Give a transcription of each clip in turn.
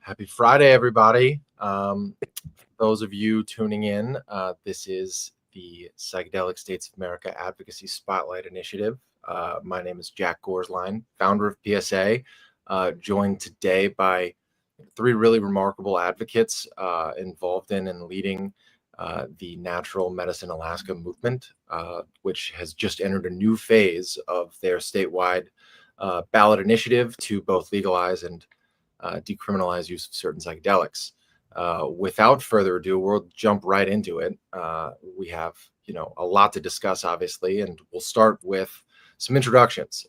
Happy Friday, everybody. Those of you tuning in, this is the Psychedelic States of America Advocacy Spotlight Initiative. My name is Jack Gorsline, founder of PSA, joined today by three really remarkable advocates involved in and leading the Natural Medicine Alaska movement, which has just entered a new phase of their statewide ballot initiative to both legalize and decriminalize use of certain psychedelics. Without further ado, we'll jump right into it. We have, a lot to discuss, obviously, and we'll start with some introductions.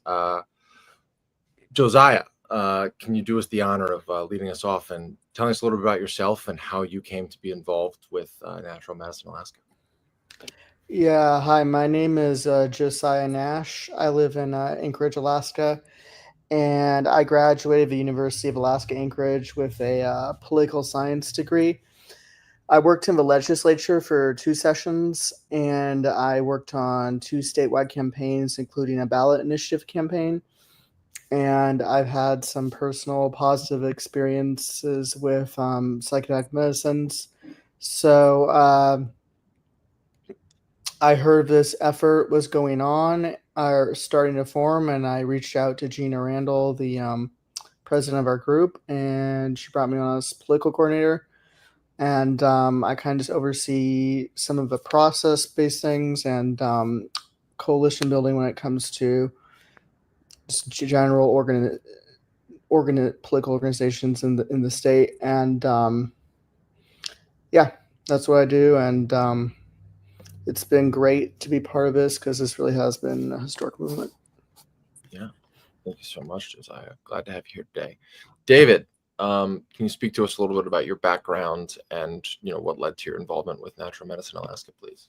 Josiah, can you do us the honor of leading us off and telling us a little bit about yourself and how you came to be involved with Natural Medicine Alaska? Yeah, hi, my name is Josiah Nash. I live in Anchorage, Alaska, and I graduated the University of Alaska Anchorage with a political science degree. I worked in the legislature for 2 sessions, and I worked on 2 statewide campaigns, including a ballot initiative campaign. And I've had some personal positive experiences with psychedelic medicines. So I heard this effort was going on, starting to form, and I reached out to Gina Randall, the president of our group, and she brought me on as political coordinator. And I kind of just oversee some of the process-based things and coalition building when it comes to just general political organizations in the state. And yeah, that's what I do. And it's been great to be part of this because this really has been a historic movement. Yeah, thank you so much, Josiah. Glad to have you here today. David, can you speak to us a little bit about your background and what led to your involvement with Natural Medicine Alaska, please?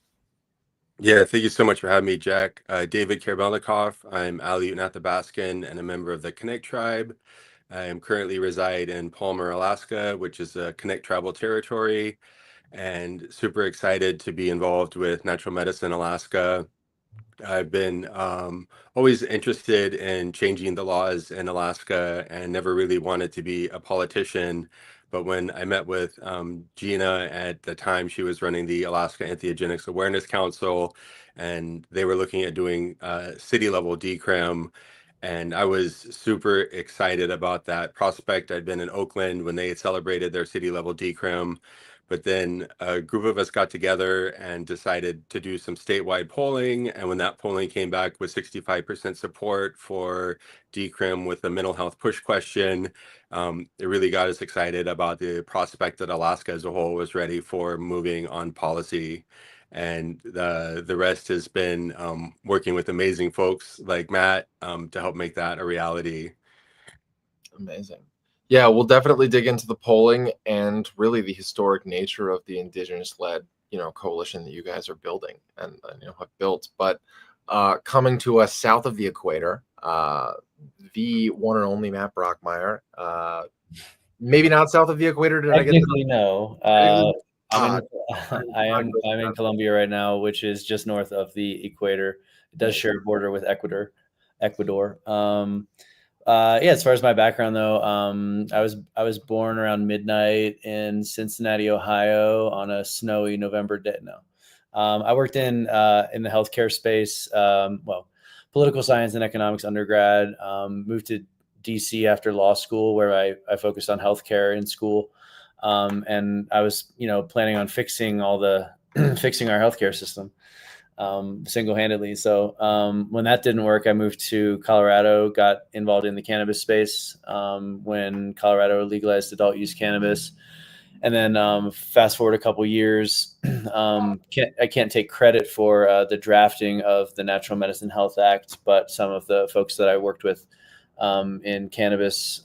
Yeah, thank you so much for having me, Jack. David Karabelnikov. I'm Aleut Athabaskan and a member of the Connect tribe. I am currently reside in Palmer, Alaska, which is a Connect tribal territory, and super excited to be involved with Natural Medicine Alaska. I've been always interested in changing the laws in Alaska and never really wanted to be a politician. But when I met with Gina at the time, she was running the Alaska Entheogenics Awareness Council, and they were looking at doing city level decrim. And I was super excited about that prospect. I'd been in Oakland when they had celebrated their city level decrim. But then a group of us got together and decided to do some statewide polling. And when that polling came back with 65% support for decrim with the mental health push question, it really got us excited about the prospect that Alaska as a whole was ready for moving on policy. And the rest has been working with amazing folks like Matt to help make that a reality. Amazing. Yeah, we'll definitely dig into the polling and really the historic nature of the indigenous-led, coalition that you guys are building and have built. But coming to us south of the equator, the one and only Matt Brockmeyer. Maybe not south of the equator. Did I get that? No. I'm in Colombia right now, which is just north of the equator. It does share a border with Ecuador. As far as my background though, I was born around midnight in Cincinnati, Ohio on a snowy November day. I worked in the healthcare space, political science and economics undergrad, moved to DC after law school where I focused on healthcare in school. And I was, planning on fixing fixing our healthcare system. Single-handedly. So when that didn't work, I moved to Colorado, got involved in the cannabis space when Colorado legalized adult use cannabis. And then fast forward a couple years, I can't take credit for the drafting of the Natural Medicine Health Act, but some of the folks that I worked with in cannabis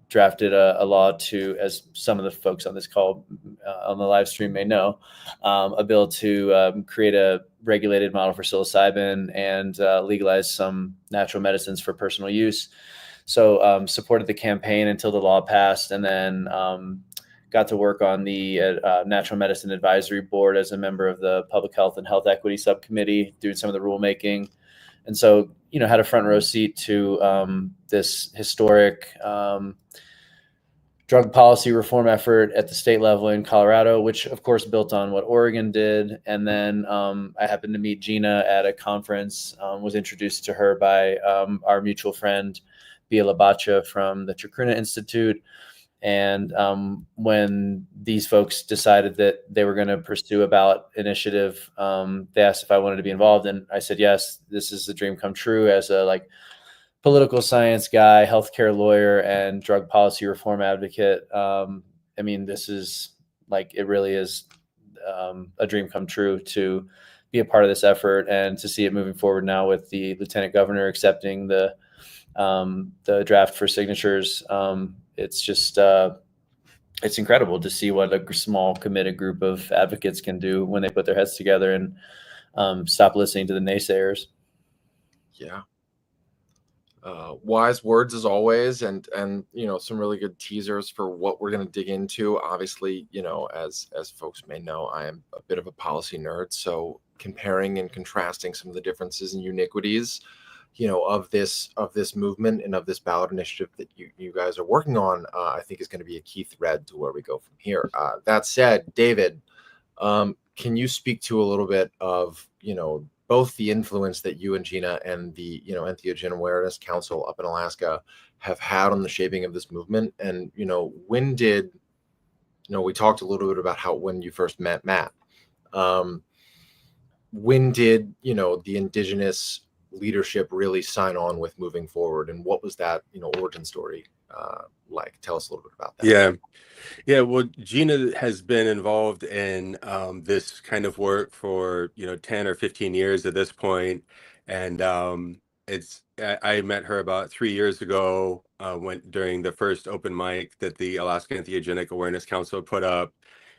drafted a law to, as some of the folks on this call on the live stream may know, a bill to create a regulated model for psilocybin and legalize some natural medicines for personal use. So supported the campaign until the law passed, and then got to work on the Natural Medicine Advisory Board as a member of the Public Health and Health Equity Subcommittee, doing some of the rulemaking. And so, had a front row seat to this historic drug policy reform effort at the state level in Colorado, which of course built on what Oregon did. And then I happened to meet Gina at a conference, was introduced to her by our mutual friend, Bia Labacha from the Chacruna Institute. And when these folks decided that they were going to pursue a ballot initiative, they asked if I wanted to be involved. And I said, yes, this is a dream come true as a political science guy, healthcare lawyer, and drug policy reform advocate. I mean, this is it really is a dream come true to be a part of this effort and to see it moving forward now with the lieutenant governor accepting the draft for signatures. It's just, it's incredible to see what a small committed group of advocates can do when they put their heads together and stop listening to the naysayers. Yeah. Wise words as always, and some really good teasers for what we're going to dig into. Obviously, as folks may know, I am a bit of a policy nerd, so comparing and contrasting some of the differences and uniquities of this movement and of this ballot initiative that you guys are working on, I think is going to be a key thread to where we go from here. That said, David, can you speak to a little bit of both the influence that you and Gina and the Entheogen Awareness Council up in Alaska have had on the shaping of this movement? And when did we talked a little bit about when you first met Matt. When did the indigenous leadership really sign on with moving forward, and what was that origin story like? Tell us a little bit about that. Yeah, well, Gina has been involved in this kind of work for 10 or 15 years at this point, and I met her about 3 years ago during the first open mic that the Alaska Entheogenic Awareness Council put up.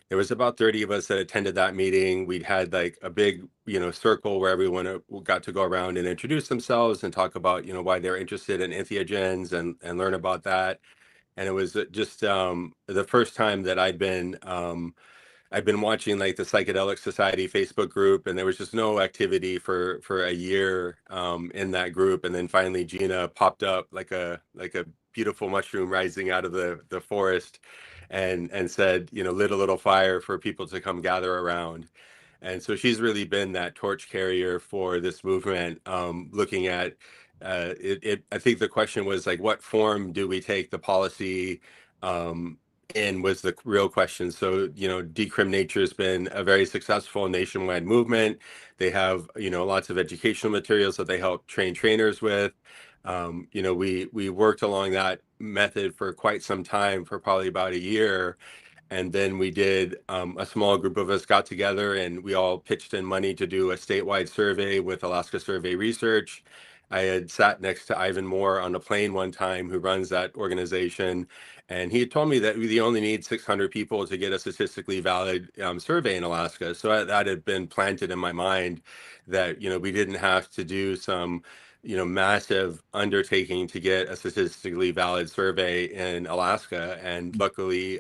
There was about 30 of us that attended that meeting. We'd had a big, circle where everyone got to go around and introduce themselves and talk about, why they're interested in entheogens and learn about that. And it was just the first time that I'd been watching the Psychedelic Society Facebook group, and there was just no activity for a year in that group. And then finally Gina popped up like a beautiful mushroom rising out of the forest and said, lit a little fire for people to come gather around. And so she's really been that torch carrier for this movement, looking at I think the question was what form do we take the policy in was the real question. So, Decrim Nature has been a very successful nationwide movement. They have, lots of educational materials that they help train trainers with. We worked along that method for quite some time, for probably about a year. And then we did, a small group of us got together and we all pitched in money to do a statewide survey with Alaska Survey Research. I had sat next to Ivan Moore on a plane one time, who runs that organization, and he had told me that we only need 600 people to get a statistically valid survey in Alaska. So that had been planted in my mind that we didn't have to do some massive undertaking to get a statistically valid survey in Alaska. And luckily,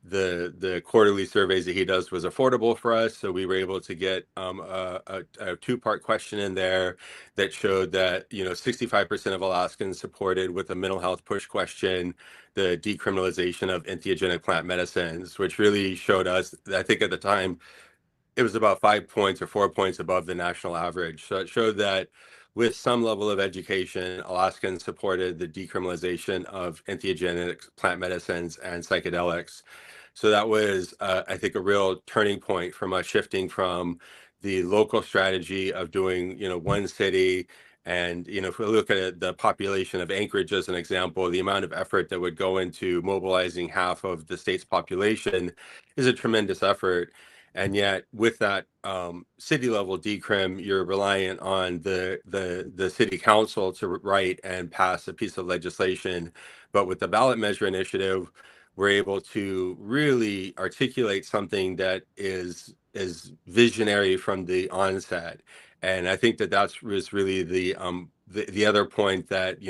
the quarterly surveys that he does was affordable for us, so we were able to get a two-part question in there that showed that 65% of Alaskans supported, with a mental health push question, the decriminalization of entheogenic plant medicines, which really showed us, I think at the time it was about 5 points or 4 points above the national average. So it showed that with some level of education, Alaskans supported the decriminalization of entheogenic plant medicines and psychedelics. So that was, I think, a real turning point from us shifting from the local strategy of doing, one city. And, if we look at the population of Anchorage as an example, the amount of effort that would go into mobilizing half of the state's population is a tremendous effort. And yet with that city level decrim, you're reliant on the city council to write and pass a piece of legislation. But with the ballot measure initiative, we're able to really articulate something that is visionary from the onset. And I think that was really the other point, that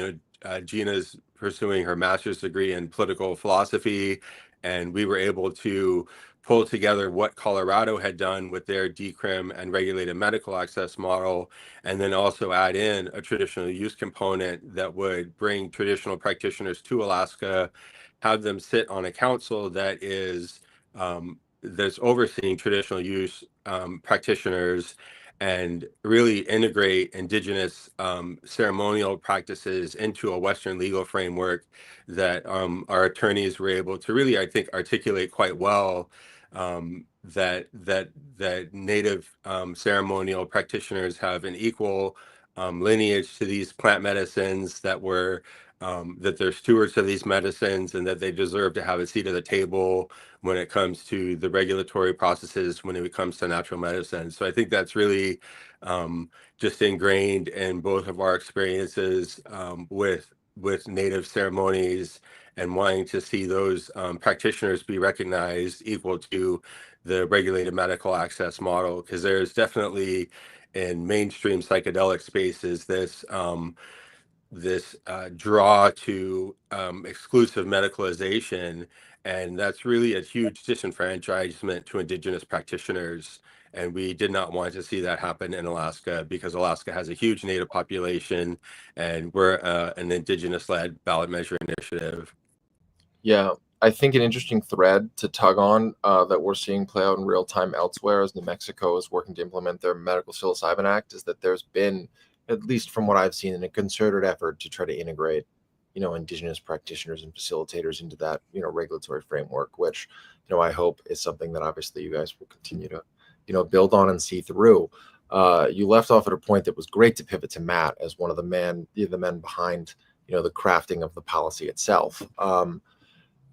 Gina's pursuing her master's degree in political philosophy, and we were able to pull together what Colorado had done with their decrim and regulated medical access model, and then also add in a traditional use component that would bring traditional practitioners to Alaska, have them sit on a council that is that's overseeing traditional use practitioners, and really integrate indigenous ceremonial practices into a Western legal framework that our attorneys were able to really, I think, articulate quite well, that Native ceremonial practitioners have an equal lineage to these plant medicines, that they're stewards of these medicines, and that they deserve to have a seat at the table when it comes to the regulatory processes, when it comes to natural medicine. So I think that's really just ingrained in both of our experiences with Native ceremonies, and wanting to see those practitioners be recognized equal to the regulated medical access model, because there's definitely in mainstream psychedelic spaces this draw to exclusive medicalization, and that's really a huge disenfranchisement to indigenous practitioners. And we did not want to see that happen in Alaska, because Alaska has a huge Native population, and we're an indigenous-led ballot measure initiative. Yeah, I think an interesting thread to tug on that we're seeing play out in real time elsewhere as New Mexico is working to implement their Medical Psilocybin Act is that there's been, at least from what I've seen, in a concerted effort to try to integrate, indigenous practitioners and facilitators into that, regulatory framework, which, I hope is something that obviously you guys will continue to, build on and see through. You left off at a point that was great to pivot to Matt as one of the men behind, the crafting of the policy itself.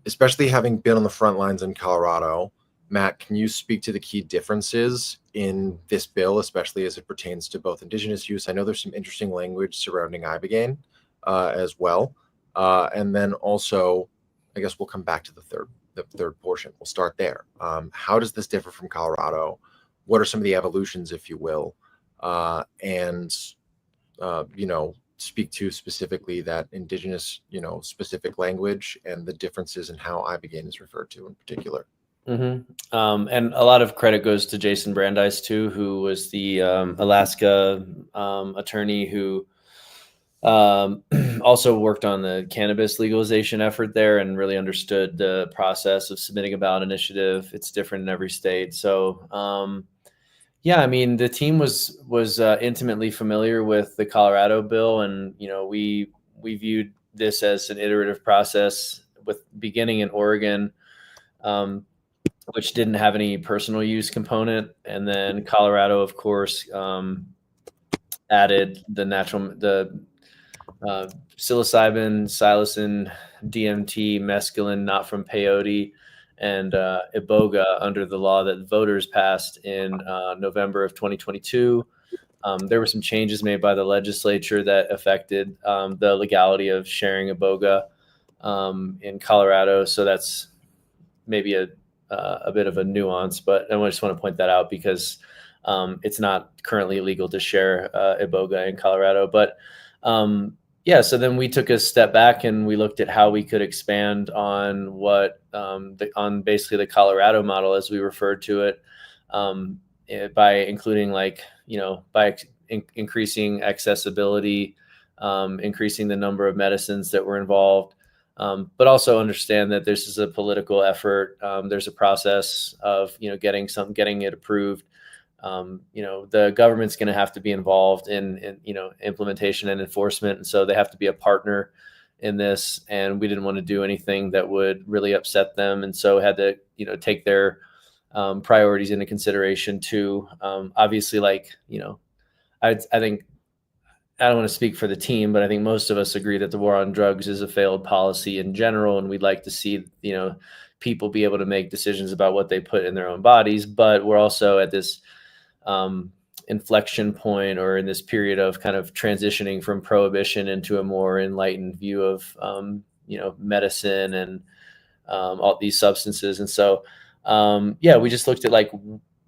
Especially having been on the front lines in Colorado, Matt, can you speak to the key differences in this bill, especially as it pertains to both indigenous use? I know there's some interesting language surrounding ibogaine as well. And then also, I guess we'll come back to the third portion. We'll start there. How does this differ from Colorado? What are some of the evolutions, if you will? And speak to specifically that indigenous, specific language and the differences in how ibogaine is referred to in particular. Mm-hmm. And a lot of credit goes to Jason Brandeis too, who was the Alaska attorney who also worked on the cannabis legalization effort there and really understood the process of submitting a ballot initiative. It's different in every state. So yeah, I mean, the team was intimately familiar with the Colorado bill, and we viewed this as an iterative process with beginning in Oregon, which didn't have any personal use component, and then Colorado, of course, added the psilocybin, psilocin, DMT, mescaline, not from peyote, and iboga under the law that voters passed in November of 2022. There were some changes made by the legislature that affected the legality of sharing iboga in Colorado. So that's maybe a bit of a nuance, but I just want to point that out because it's not currently illegal to share iboga in Colorado. But yeah, so then we took a step back and we looked at how we could expand on on basically the Colorado model, as we referred to it, by including increasing accessibility, increasing the number of medicines that were involved, but also understand that this is a political effort. There's a process of getting it approved. The government's going to have to be involved in implementation and enforcement. And so they have to be a partner in this. And we didn't want to do anything that would really upset them. And so had to, take their priorities into consideration too. Obviously, I think, I don't want to speak for the team, but I think most of us agree that the war on drugs is a failed policy in general. And we'd like to see, people be able to make decisions about what they put in their own bodies. But we're also at this inflection point, or in this period of kind of transitioning from prohibition into a more enlightened view of medicine and all these substances. And so yeah, we just looked at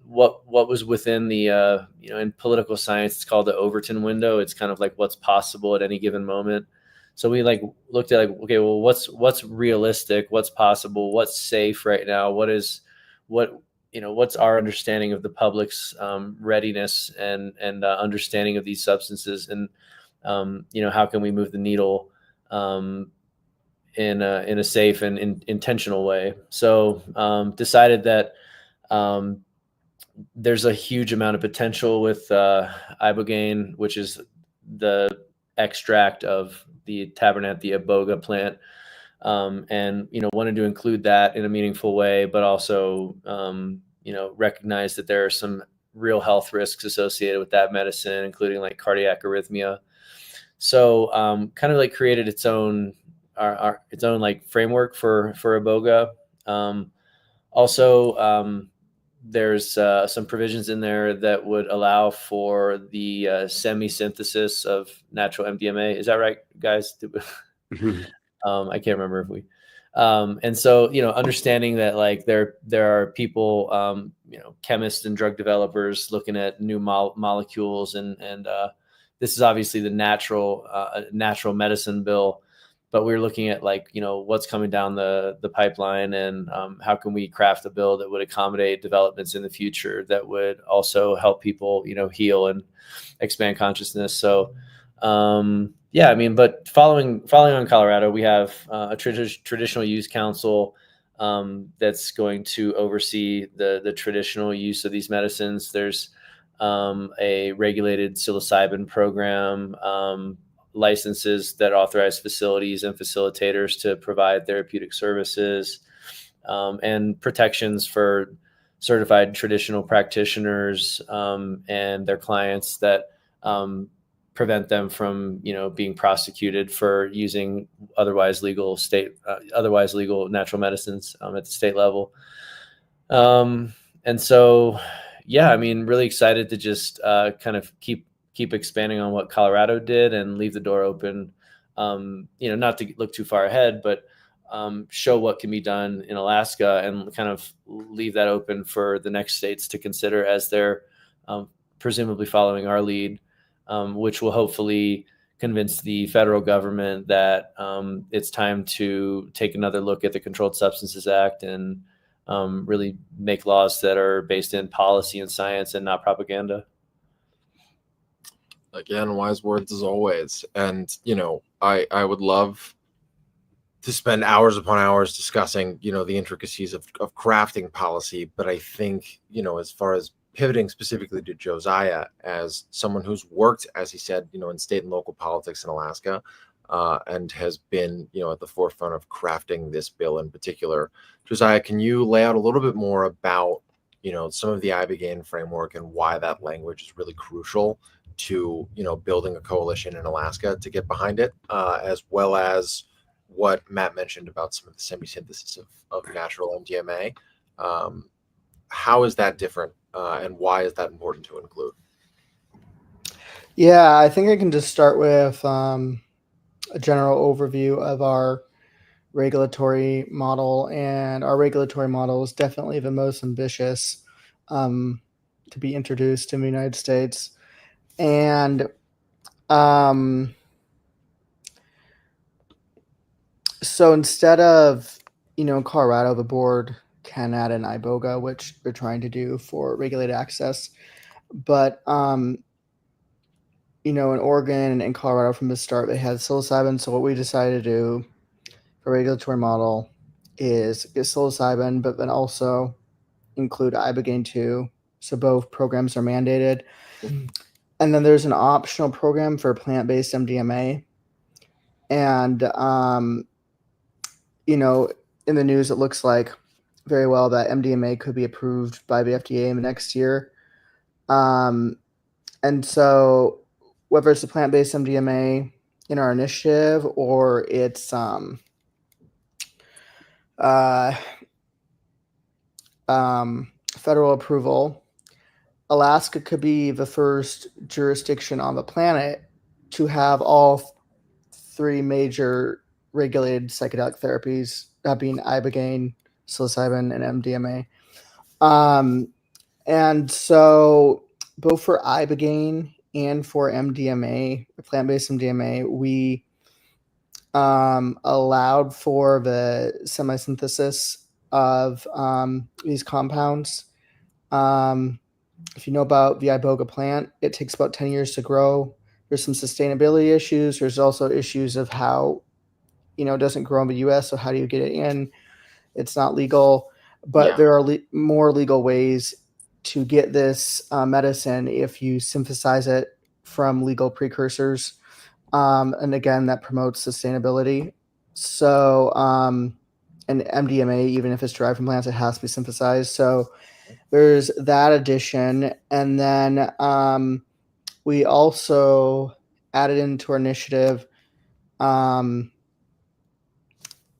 what was within the in political science it's called the Overton window. It's kind of like what's possible at any given moment. So we looked at okay, well, what's realistic, what's possible, what's safe right now, what is what's our understanding of the public's readiness and understanding of these substances, and how can we move the needle in a safe and intentional way. So decided that there's a huge amount of potential with ibogaine, which is the extract of the Tabernatia iboga plant, and wanted to include that in a meaningful way, but also recognize that there are some real health risks associated with that medicine, including like cardiac arrhythmia. So kind of like created its own like framework for iboga. Also, there's some provisions in there that would allow for the semi-synthesis of natural MDMA. Is that right, guys? I can't remember if we. And so, understanding that like there are people, chemists and drug developers looking at new molecules, and this is obviously the natural medicine bill, but we're looking at like, what's coming down the pipeline, and how can we craft a bill that would accommodate developments in the future that would also help people, heal and expand consciousness. So, but following on Colorado, we have a traditional use council that's going to oversee the traditional use of these medicines. There's a regulated psilocybin program, licenses that authorize facilities and facilitators to provide therapeutic services, and protections for certified traditional practitioners and their clients that prevent them from, being prosecuted for using otherwise legal natural medicines at the state level. And so, really excited to just kind of keep expanding on what Colorado did and leave the door open, not to look too far ahead, but show what can be done in Alaska, and kind of leave that open for the next states to consider as they're presumably following our lead, which will hopefully convince the federal government that it's time to take another look at the Controlled Substances Act and really make laws that are based in policy and science and not propaganda. Again, wise words as always. And, I would love to spend hours upon hours discussing, the intricacies of crafting policy. But I think, as far as pivoting specifically to Josiah, as someone who's worked, as he said, in state and local politics in Alaska, and has been, at the forefront of crafting this bill in particular. Josiah, can you lay out a little bit more about, some of the ibogaine framework and why that language is really crucial to, building a coalition in Alaska to get behind it, as well as what Matt mentioned about some of the semi-synthesis of natural MDMA. How is that different, and why is that important to include? Yeah, I think I can just start with a general overview of our regulatory model, and our regulatory model is definitely the most ambitious to be introduced in the United States. And so instead of, Colorado, the board can add an iboga, which they're trying to do for regulated access. But, in Oregon and Colorado from the start, they had psilocybin. So what we decided to do for regulatory model is get psilocybin, but then also include ibogaine too. So both programs are mandated. And then there's an optional program for plant-based MDMA. And, in the news, it looks like very well that MDMA could be approved by the FDA in the next year. And so whether it's a plant-based MDMA in our initiative or it's federal approval, Alaska could be the first jurisdiction on the planet to have all three major regulated psychedelic therapies, that being ibogaine, psilocybin, and MDMA. And so both for ibogaine and for MDMA, plant-based MDMA, we allowed for the semi-synthesis of these compounds. If you know about the iboga plant, it takes about 10 years to grow. There's some sustainability issues. There's also issues of how, it doesn't grow in the US. So how do you get it in? It's not legal, but there are more legal ways to get this medicine if you synthesize it from legal precursors. And again, that promotes sustainability. So, and MDMA, even if it's derived from plants, it has to be synthesized. So there's that addition. And then we also added into our initiative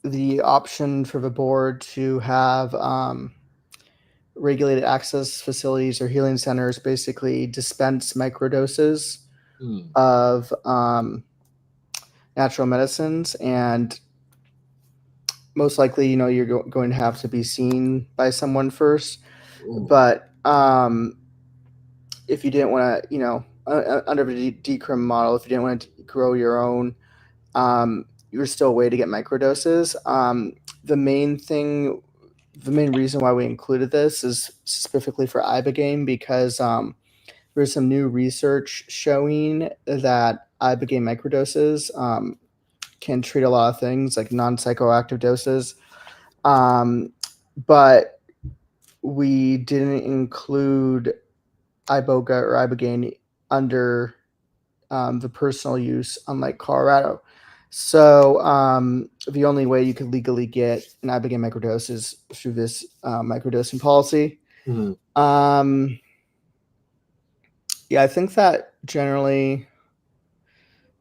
the option for the board to have regulated access facilities or healing centers basically dispense microdoses of natural medicines. And most likely, you're going to have to be seen by someone first. But if you didn't want to, under the decrim model, if you didn't want to grow your own, there's still a way to get microdoses. The main reason why we included this is specifically for ibogaine, because there's some new research showing that ibogaine microdoses can treat a lot of things, like non-psychoactive doses. But we didn't include iboga or ibogaine under the personal use, unlike Colorado. So the only way you could legally get an ibogaine microdose is through this microdosing policy. I think that generally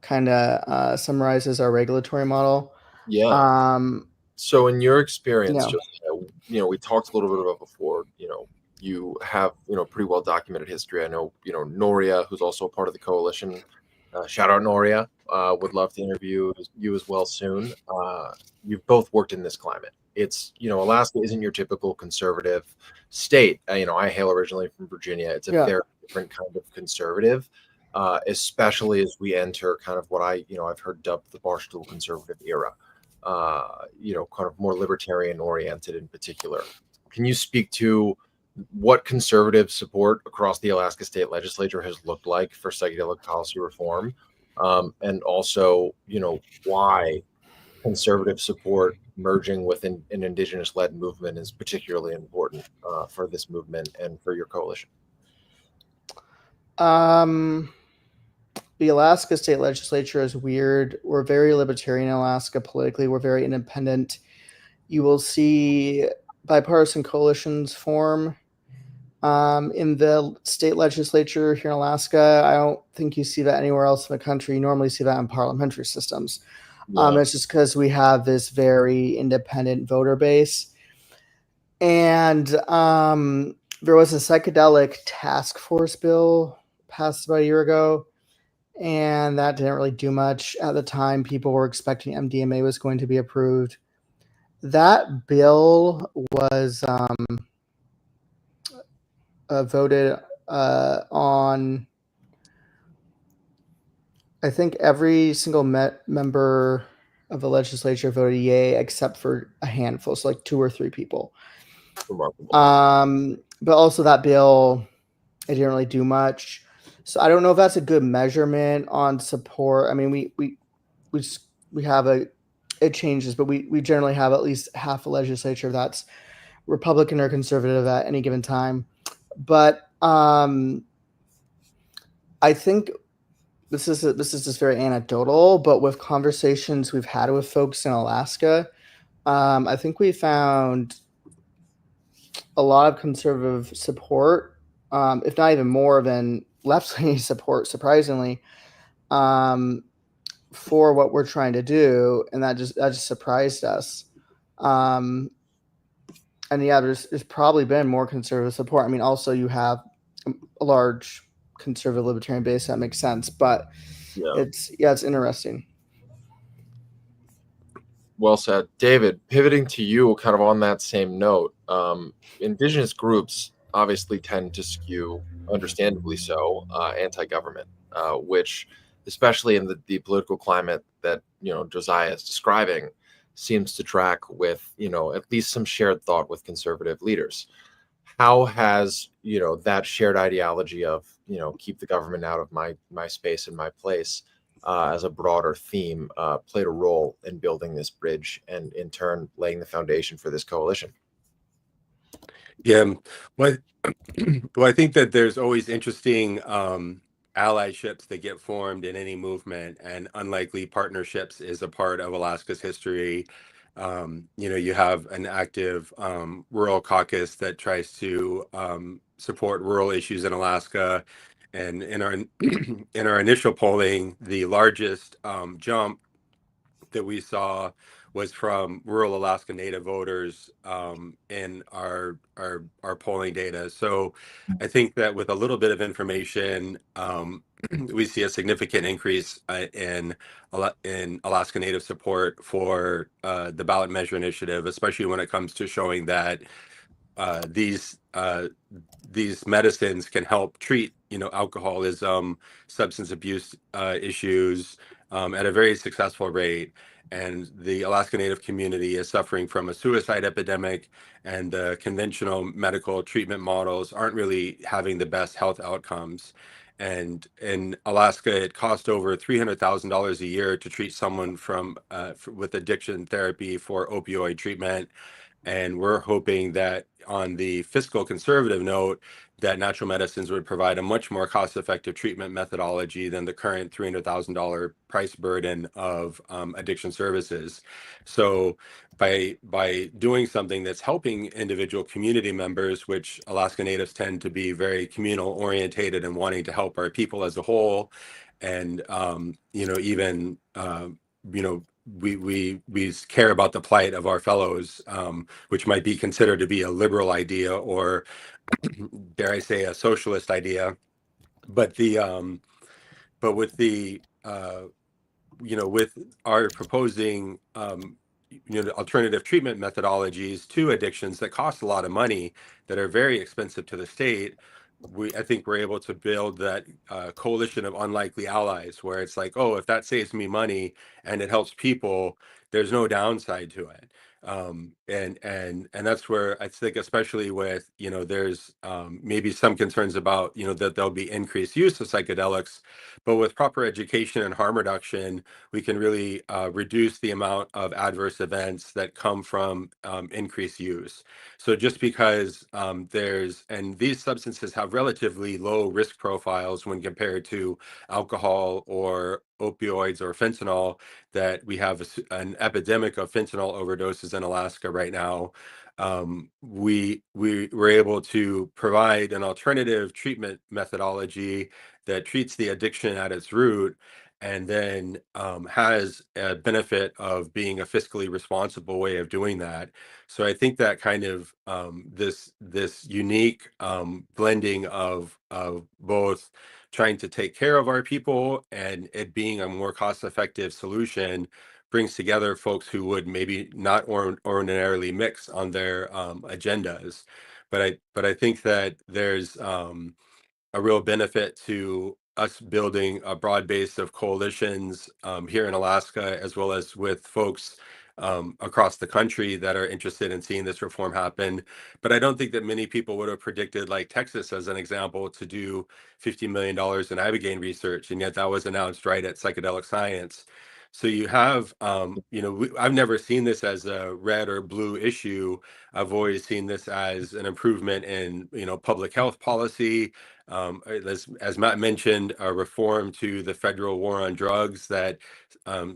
kind of summarizes our regulatory model. So in your experience, just, we talked a little bit about before, you have, pretty well documented history. I know, Noria, who's also a part of the coalition, shout out Noria, would love to interview you as well soon. You've both worked in this climate. It's, Alaska isn't your typical conservative state. I hail originally from Virginia. It's a very different kind of conservative, especially as we enter kind of what I've heard dubbed the barstool conservative era, kind of more libertarian oriented in particular. Can you speak to what conservative support across the Alaska state legislature has looked like for psychedelic policy reform? And also, why conservative support merging with an indigenous-led movement is particularly important for this movement and for your coalition? The Alaska state legislature is weird. We're very libertarian in Alaska politically. We're very independent. You will see bipartisan coalitions form in the state legislature here in Alaska. I don't think you see that anywhere else in the country. You normally see that in parliamentary systems. It's just because we have this very independent voter base. And there was a psychedelic task force bill passed about a year ago, and that didn't really do much. At the time, people were expecting MDMA was going to be approved. That bill was voted on. I think every single member of the legislature voted yay, except for a handful, so like 2 or 3 people. Remarkable. But also that bill, it didn't really do much. So I don't know if that's a good measurement on support. I mean, we have it changes, but we generally have at least half the legislature that's Republican or conservative at any given time. But I think this is just very anecdotal, but with conversations we've had with folks in Alaska, I think we found a lot of conservative support, if not even more than left-leaning support, surprisingly, for what we're trying to do, and that just surprised us. And there's probably been more conservative support. I mean, also you have a large conservative libertarian base, that makes sense, but it's interesting. Well said. David, pivoting to you kind of on that same note, indigenous groups obviously tend to skew, understandably so, anti-government, which, especially in the political climate that Josiah is describing, seems to track with, at least some shared thought with conservative leaders. How has, that shared ideology of, keep the government out of my space and my place, as a broader theme, played a role in building this bridge and in turn laying the foundation for this coalition? Yeah, well, well, I think that there's always interesting allyships that get formed in any movement, and unlikely partnerships is a part of Alaska's history. You have an active rural caucus that tries to support rural issues in Alaska, and in our in our initial polling, the largest jump that we saw was from rural Alaska Native voters in our polling data. So I think that with a little bit of information, we see a significant increase in Alaska Native support for the ballot measure initiative, especially when it comes to showing that these medicines can help treat, alcoholism, substance abuse issues at a very successful rate. And the Alaska Native community is suffering from a suicide epidemic, and the conventional medical treatment models aren't really having the best health outcomes. And in Alaska, it costs over $300,000 a year to treat someone with addiction therapy for opioid treatment. And we're hoping that on the fiscal conservative note, that natural medicines would provide a much more cost-effective treatment methodology than the current $300,000 price burden of addiction services. So by doing something that's helping individual community members, which Alaska Natives tend to be very communal orientated and wanting to help our people as a whole, and even we care about the plight of our fellows, which might be considered to be a liberal idea, or dare I say a socialist idea. But with the with our proposing alternative treatment methodologies to addictions that cost a lot of money, that are very expensive to the state, I think we're able to build that coalition of unlikely allies, where it's like, oh, if that saves me money and it helps people, there's no downside to it. And that's where I think, especially with, there's maybe some concerns about, that there'll be increased use of psychedelics, but with proper education and harm reduction, we can really reduce the amount of adverse events that come from increased use. So just because these substances have relatively low risk profiles when compared to alcohol or opioids or fentanyl, that we have an epidemic of fentanyl overdoses in Alaska right now. We were able to provide an alternative treatment methodology that treats the addiction at its root, and then has a benefit of being a fiscally responsible way of doing that. So I think that kind of this unique blending of both trying to take care of our people and it being a more cost-effective solution brings together folks who would maybe not ordinarily mix on their agendas. But I think that there's a real benefit to us building a broad base of coalitions here in Alaska, as well as with folks across the country that are interested in seeing this reform happen. But I don't think that many people would have predicted, like Texas as an example, to do $50 million in ibogaine research, and yet that was announced right at Psychedelic Science. So you have, I've never seen this as a red or blue issue. I've always seen this as an improvement in, public health policy. As Matt mentioned, a reform to the federal war on drugs that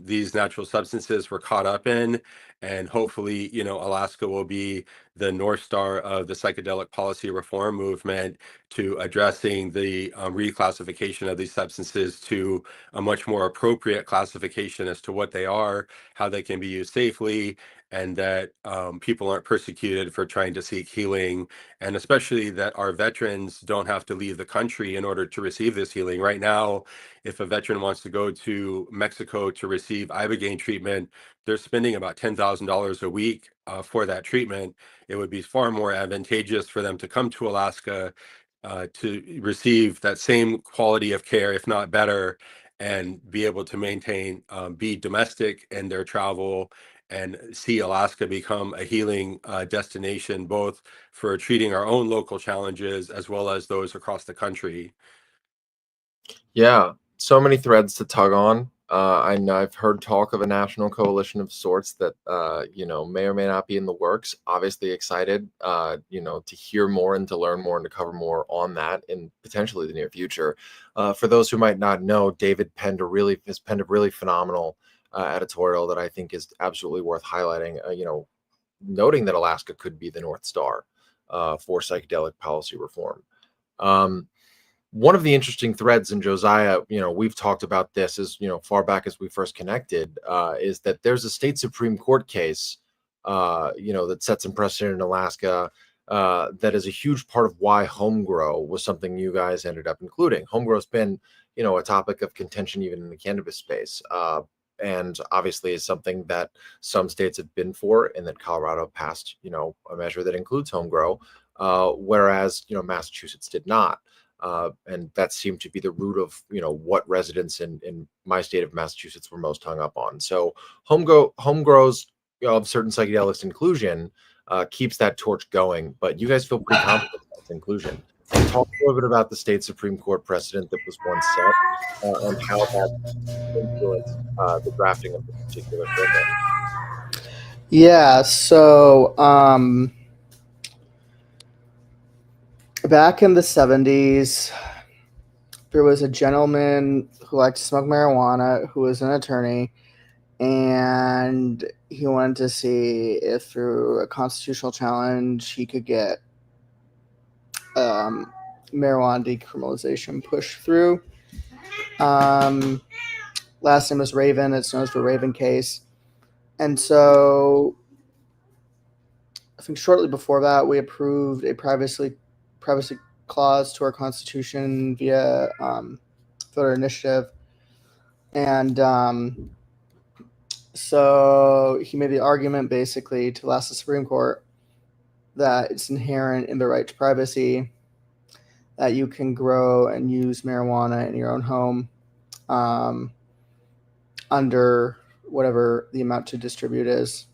these natural substances were caught up in. And hopefully, Alaska will be the North Star of the psychedelic policy reform movement to addressing the reclassification of these substances to a much more appropriate classification as to what they are, how they can be used safely, and that people aren't persecuted for trying to seek healing, and especially that our veterans don't have to leave the country in order to receive this healing. Right now, if a veteran wants to go to Mexico to receive ibogaine treatment, they're spending about $10,000 a week for that treatment. It would be far more advantageous for them to come to Alaska to receive that same quality of care, if not better, and be able to maintain, be domestic in their travel, and see Alaska become a healing destination, both for treating our own local challenges as well as those across the country. Yeah, so many threads to tug on. I know I've heard talk of a national coalition of sorts that may or may not be in the works. Obviously excited, to hear more and to learn more and to cover more on that in potentially the near future. For those who might not know, David has penned a really phenomenal editorial that I think is absolutely worth highlighting. Noting that Alaska could be the North Star for psychedelic policy reform. One of the interesting threads in Josiah, we've talked about this as, far back as we first connected, is that there's a state Supreme Court case, that sets some precedent in Alaska, that is a huge part of why home grow was something you guys ended up including. Home grow's been, a topic of contention even in the cannabis space. And obviously is something that some states have been for, and that Colorado passed, a measure that includes home grow, whereas, Massachusetts did not. And that seemed to be the root of what residents in my state of Massachusetts were most hung up on. So home grows of certain psychedelics inclusion keeps that torch going. But you guys feel pretty confident about its inclusion. Talk a little bit about the state Supreme Court precedent that was once set and how that influenced the drafting of this particular framework. Yeah, so back in the 70s, there was a gentleman who liked to smoke marijuana who was an attorney, and he wanted to see if through a constitutional challenge he could get marijuana decriminalization pushed through. Last name was Raven. It's known as the Raven case. And so I think shortly before that, we approved a privacy clause to our Constitution via voter initiative. And so he made the argument basically to the Supreme Court that it's inherent in the right to privacy that you can grow and use marijuana in your own home under whatever the amount to distribute is,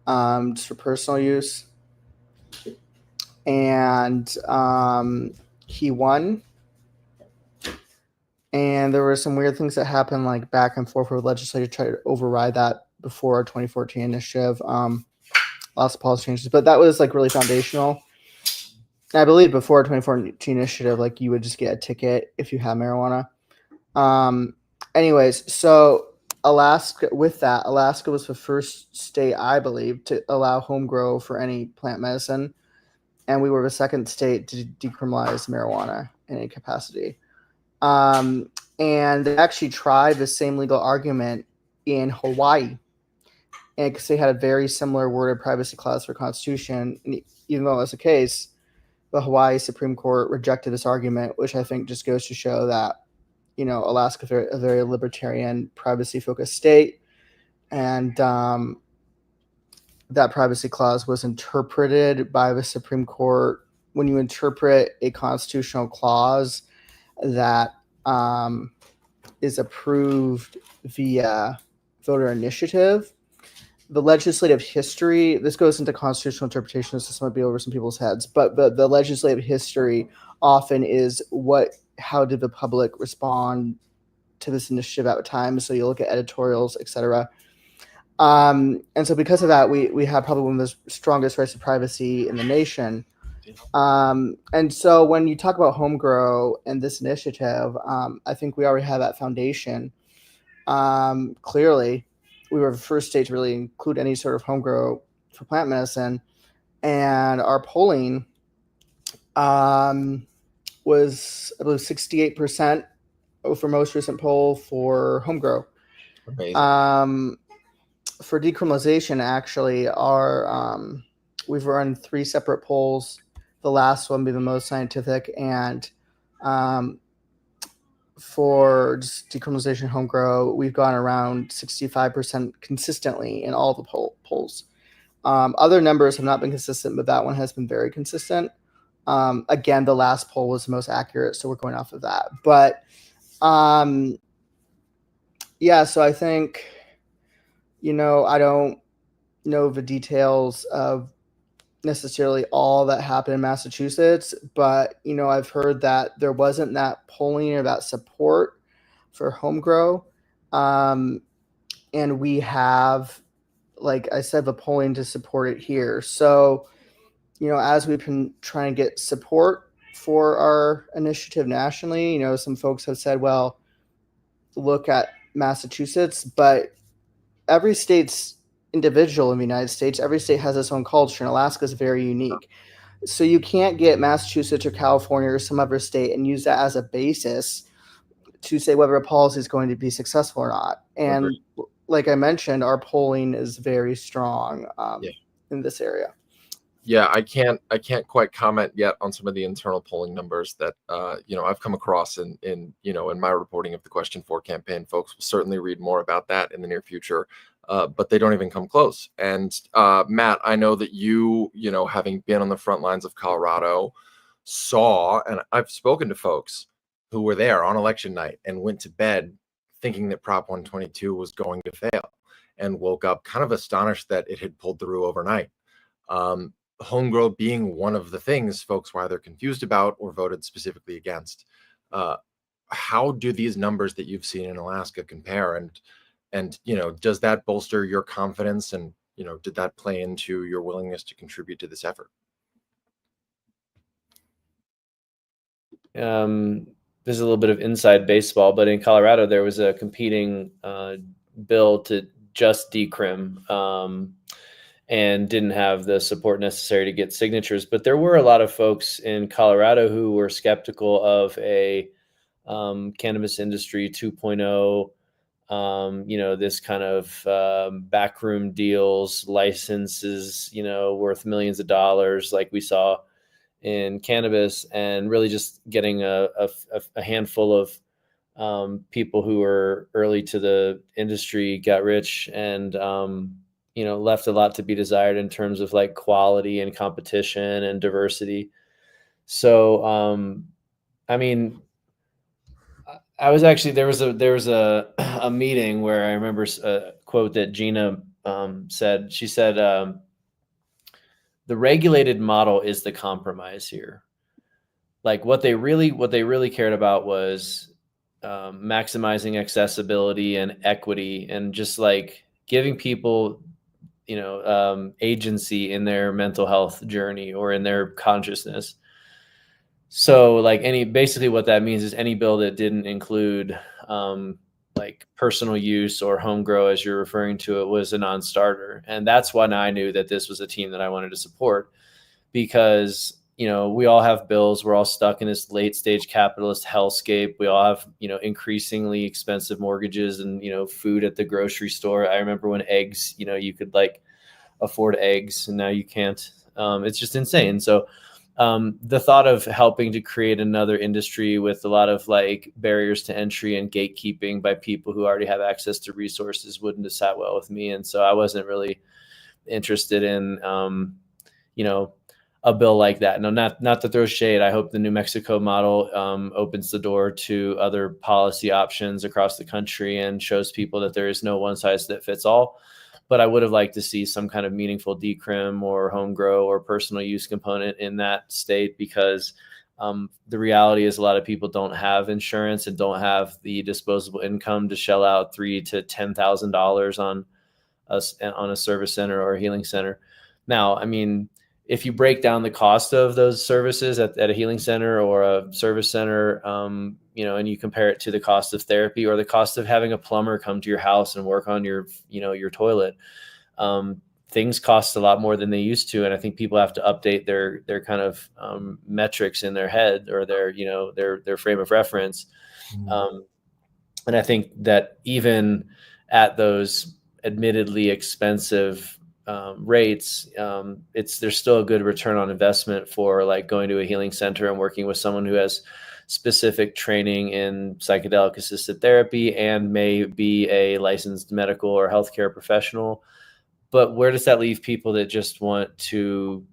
just for personal use. And he won. And there were some weird things that happened, like back and forth with the legislature to try to override that before our 2014 initiative. Lots of policy changes, but that was like really foundational. And I believe before our 2014 initiative, like you would just get a ticket if you had marijuana. Anyways, so Alaska was the first state, I believe, to allow home grow for any plant medicine. And we were the second state to decriminalize marijuana in any capacity. And they actually tried the same legal argument in Hawaii. And because they had a very similar worded privacy clause for Constitution. And even though that was the case, the Hawaii Supreme Court rejected this argument, which I think just goes to show that, Alaska is a very libertarian, privacy-focused state. And that privacy clause was interpreted by the Supreme Court. When you interpret a constitutional clause that is approved via voter initiative, the legislative history, this goes into constitutional interpretation, so this might be over some people's heads, but the legislative history often is how did the public respond to this initiative at the time? So you look at editorials, etc. And so because of that, we have probably one of the strongest rights to privacy in the nation. And so when you talk about home grow and this initiative, I think we already have that foundation. Clearly, we were the first state to really include any sort of home grow for plant medicine. And our polling was, I believe, 68% for most recent poll for home grow. Amazing. For decriminalization, actually, we've run 3 separate polls. The last one being the most scientific, and for just decriminalization home grow, we've gone around 65% consistently in all the polls. Other numbers have not been consistent, but that one has been very consistent. Again, the last poll was the most accurate, so we're going off of that. But yeah, so I think, I don't know the details of necessarily all that happened in Massachusetts, but I've heard that there wasn't that polling or that support for home grow, and we have, like I said, the polling to support it here. So as we've been trying to get support for our initiative nationally, some folks have said, well, look at Massachusetts, but every state's individual in the United States. Every state has its own culture, and Alaska is very unique. So you can't get Massachusetts or California or some other state and use that as a basis to say whether a policy is going to be successful or not. And like I mentioned, our polling is very strong in this area. Yeah, I can't quite comment yet on some of the internal polling numbers that I've come across in my reporting of the Question 4 campaign. Folks will certainly read more about that in the near future, but they don't even come close. And Matt, I know that you having been on the front lines of Colorado, saw, and I've spoken to folks who were there on election night and went to bed thinking that Prop 122 was going to fail, and woke up kind of astonished that it had pulled through overnight. Home grow being one of the things folks were either confused about or voted specifically against. How do these numbers that you've seen in Alaska compare? And does that bolster your confidence? And did that play into your willingness to contribute to this effort? There's a little bit of inside baseball, but in Colorado there was a competing bill to just decrim. And didn't have the support necessary to get signatures. But there were a lot of folks in Colorado who were skeptical of a cannabis industry 2.0, this kind of backroom deals, licenses, worth millions of dollars like we saw in cannabis, and really just getting a handful of people who were early to the industry got rich and left a lot to be desired in terms of like quality and competition and diversity. So, I was actually, there was a meeting where I remember a quote that Gina said. She said, the regulated model is the compromise here. Like what they really cared about was maximizing accessibility and equity and just like giving people agency in their mental health journey or in their consciousness. So like basically what that means is any bill that didn't include like personal use or home grow, as you're referring to it, was a non-starter. And that's when I knew that this was a team that I wanted to support, because we all have bills. We're all stuck in this late stage capitalist hellscape. We all have, increasingly expensive mortgages and, food at the grocery store. I remember when eggs, you could like afford eggs and now you can't. It's just insane. So the thought of helping to create another industry with a lot of like barriers to entry and gatekeeping by people who already have access to resources wouldn't have sat well with me. And so I wasn't really interested in, a bill like that. No, not to throw shade. I hope the New Mexico model opens the door to other policy options across the country and shows people that there is no one size that fits all. But I would have liked to see some kind of meaningful decrim or home grow or personal use component in that state, because the reality is a lot of people don't have insurance and don't have the disposable income to shell out $3,000 to $10,000 on a service center or a healing center. Now, if you break down the cost of those services at a healing center or a service center, and you compare it to the cost of therapy or the cost of having a plumber come to your house and work on your toilet, things cost a lot more than they used to. And I think people have to update their kind of metrics in their head or their frame of reference. Mm-hmm. And I think that even at those admittedly expensive rates, there's still a good return on investment for like going to a healing center and working with someone who has specific training in psychedelic assisted therapy and may be a licensed medical or healthcare professional. But where does that leave people that just want to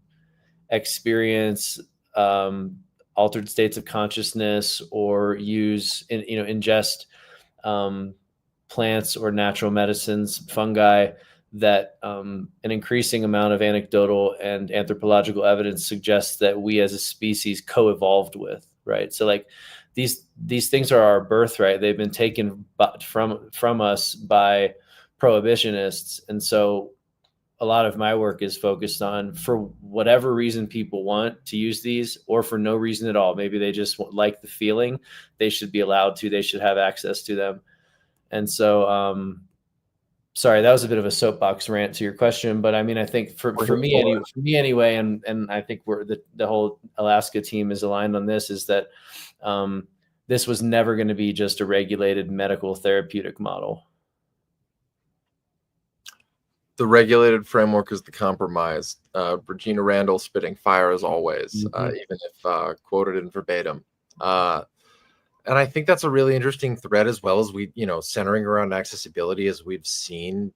experience altered states of consciousness or ingest plants or natural medicines, fungi that an increasing amount of anecdotal and anthropological evidence suggests that we as a species co-evolved with, right? So like these things are our birthright. They've been taken from us by prohibitionists. And so a lot of my work is focused on, for whatever reason people want to use these, or for no reason at all, maybe they just like the feeling, they should be allowed to, they should have access to them. And so, sorry, that was a bit of a soapbox rant to your question, but I mean, I think for me anyway, and I think we're the whole Alaska team is aligned on this, is that this was never going to be just a regulated medical therapeutic model. The regulated framework is the compromise. Regina Randall spitting fire as always, even if quoted in verbatim. And I think that's a really interesting thread, as well as we, centering around accessibility, as we've seen,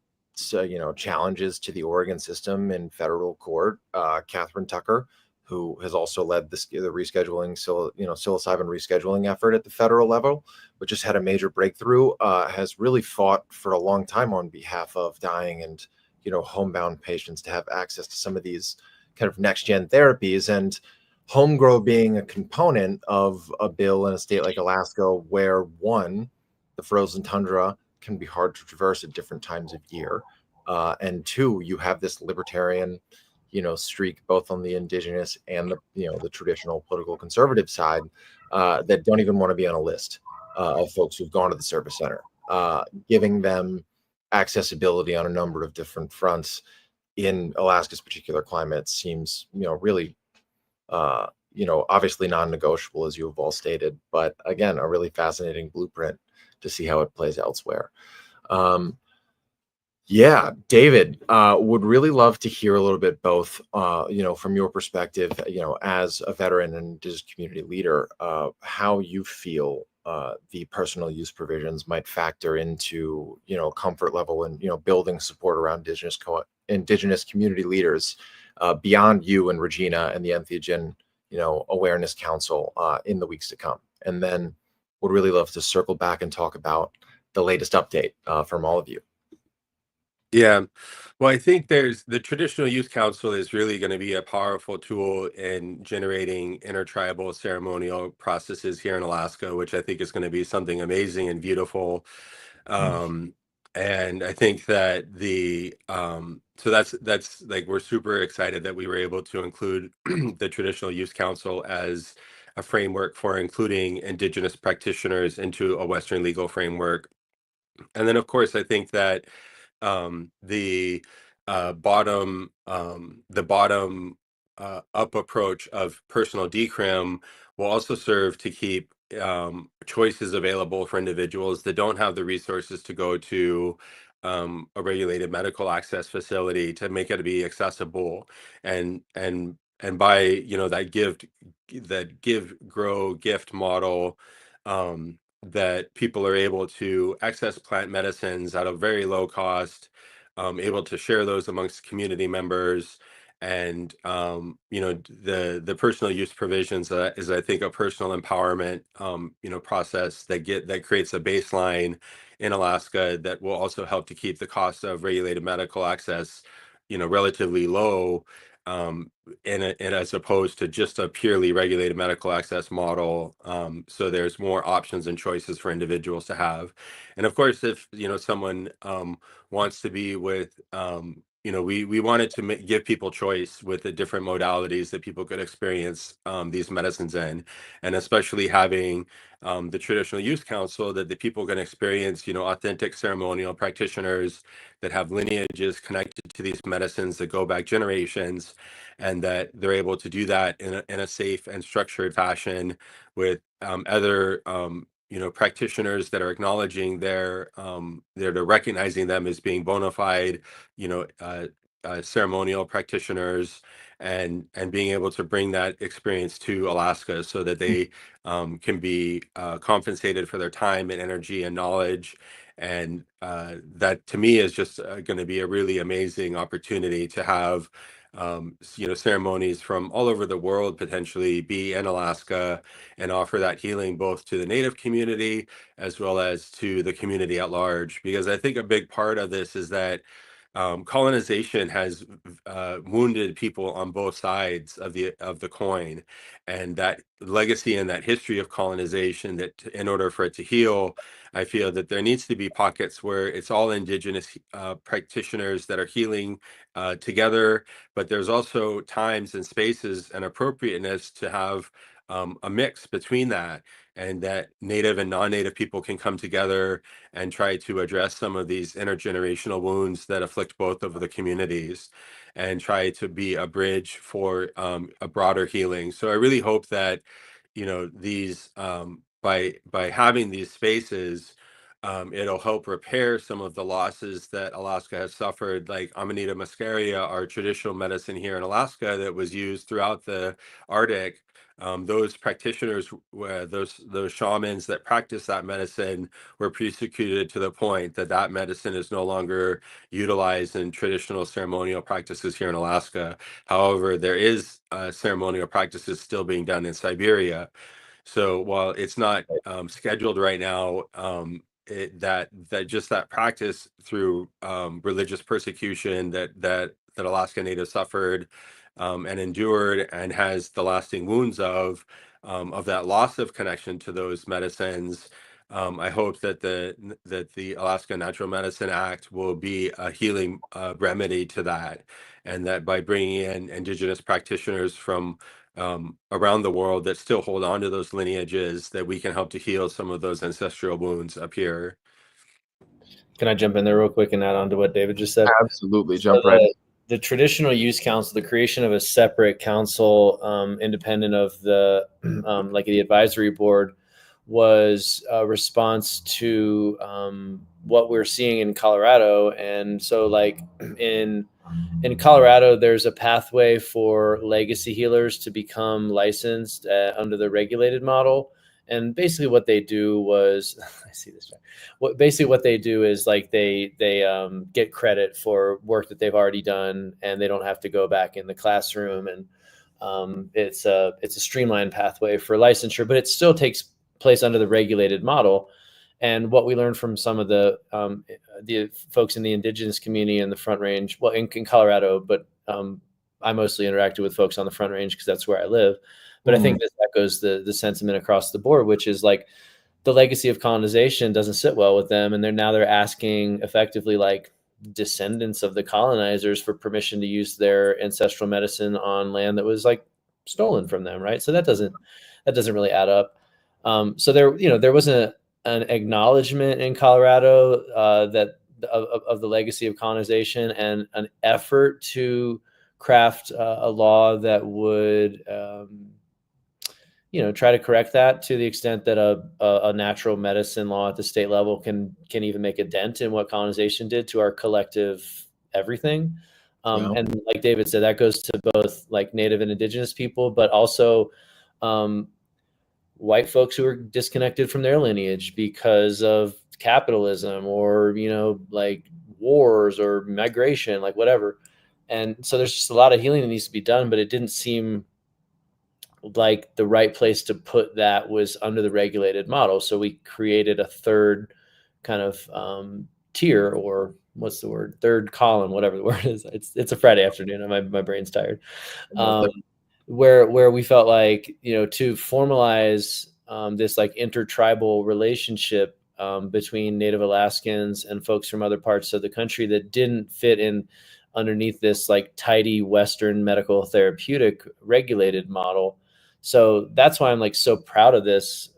challenges to the Oregon system in federal court. Catherine Tucker, who has also led the rescheduling, psilocybin rescheduling effort at the federal level, which has had a major breakthrough, has really fought for a long time on behalf of dying and homebound patients to have access to some of these kind of next gen therapies, and home grow being a component of a bill in a state like Alaska, where one, the frozen tundra can be hard to traverse at different times of year, and two, you have this libertarian, streak both on the indigenous and the traditional political conservative side, that don't even want to be on a list of folks who've gone to the service center, giving them accessibility on a number of different fronts in Alaska's particular climate seems, really, obviously non-negotiable, as you have all stated, but again, a really fascinating blueprint to see how it plays elsewhere. Yeah, David, would really love to hear a little bit both, from your perspective, as a veteran and indigenous community leader, how you feel the personal use provisions might factor into, comfort level and, building support around indigenous community leaders beyond you and Regina and the Entheogen, Awareness Council in the weeks to come. And then would really love to circle back and talk about the latest update from all of you. Yeah. Well, I think the Traditional Youth Council is really going to be a powerful tool in generating intertribal ceremonial processes here in Alaska, which I think is going to be something amazing and beautiful. And I think that so that's like, we're super excited that we were able to include the Traditional Youth Council as a framework for including Indigenous practitioners into a Western legal framework. And then, of course, I think that the bottom up approach of personal decrim will also serve to keep choices available for individuals that don't have the resources to go to a regulated medical access facility, to make it be accessible, and by that give grow gift model, that people are able to access plant medicines at a very low cost, able to share those amongst community members. And the personal use provisions is, I think, a personal empowerment process that creates a baseline in Alaska that will also help to keep the cost of regulated medical access relatively low, and as opposed to just a purely regulated medical access model. So there's more options and choices for individuals to have. And of course, if someone wants to be with, we wanted to give people choice with the different modalities that people could experience these medicines in, and especially having the Traditional Youth Council, that the people can experience, authentic ceremonial practitioners that have lineages connected to these medicines that go back generations, and that they're able to do that in a safe and structured fashion with other practitioners that are acknowledging they're recognizing them as being bona fide ceremonial practitioners, and being able to bring that experience to Alaska so that they can be compensated for their time and energy and knowledge. And that, to me, is just going to be a really amazing opportunity to have ceremonies from all over the world potentially be in Alaska, and offer that healing both to the Native community as well as to the community at large. Because I think a big part of this is that colonization has wounded people on both sides of the coin, and that legacy and that history of colonization, that in order for it to heal, I feel that there needs to be pockets where it's all indigenous practitioners that are healing together, but there's also times and spaces and appropriateness to have a mix between that, and that native and non-native people can come together and try to address some of these intergenerational wounds that afflict both of the communities, and try to be a bridge for a broader healing. So I really hope that, these by having these spaces, it'll help repair some of the losses that Alaska has suffered, like Amanita muscaria, our traditional medicine here in Alaska that was used throughout the Arctic. Those practitioners, those shamans that practice that medicine, were persecuted to the point that that medicine is no longer utilized in traditional ceremonial practices here in Alaska. However, there is ceremonial practices still being done in Siberia. So while it's not scheduled right now, that practice through religious persecution that Alaska Natives suffered and endured, and has the lasting wounds of that loss of connection to those medicines. I hope that the Alaska Natural Medicine Act will be a healing remedy to that, and that by bringing in indigenous practitioners from around the world that still hold on to those lineages, that we can help to heal some of those ancestral wounds up here. Can I jump in there real quick and add on to what David just said? Absolutely, jump right in. The traditional use council, the creation of a separate council, independent of the like the advisory board, was a response to what we're seeing in Colorado. And so, like in Colorado, there's a pathway for legacy healers to become licensed under the regulated model. And basically what they do was, I see this. What they do is like they get credit for work that they've already done, and they don't have to go back in the classroom. And it's a streamlined pathway for licensure, but it still takes place under the regulated model. And what we learned from some of the folks in the indigenous community in the Front Range, well, in Colorado, but I mostly interacted with folks on the Front Range because that's where I live. But I think this echoes the sentiment across the board, which is like the legacy of colonization doesn't sit well with them. And they're asking effectively like descendants of the colonizers for permission to use their ancestral medicine on land that was like stolen from them. Right. So that doesn't really add up. So there was an acknowledgement in Colorado that of the legacy of colonization, and an effort to craft a law that would try to correct that to the extent that a natural medicine law at the state level can even make a dent in what colonization did to our collective everything. And like David said, that goes to both like Native and Indigenous people, but also white folks who are disconnected from their lineage because of capitalism or, like wars or migration, like whatever. And so there's just a lot of healing that needs to be done, but it didn't seem like the right place to put that was under the regulated model. So we created a third kind of tier, or what's the word? Third column, whatever the word is. It's a Friday afternoon and my brain's tired. Where we felt like, to formalize this like intertribal relationship between Native Alaskans and folks from other parts of the country that didn't fit in underneath this like tidy Western medical therapeutic regulated model. So that's why I'm like so proud of this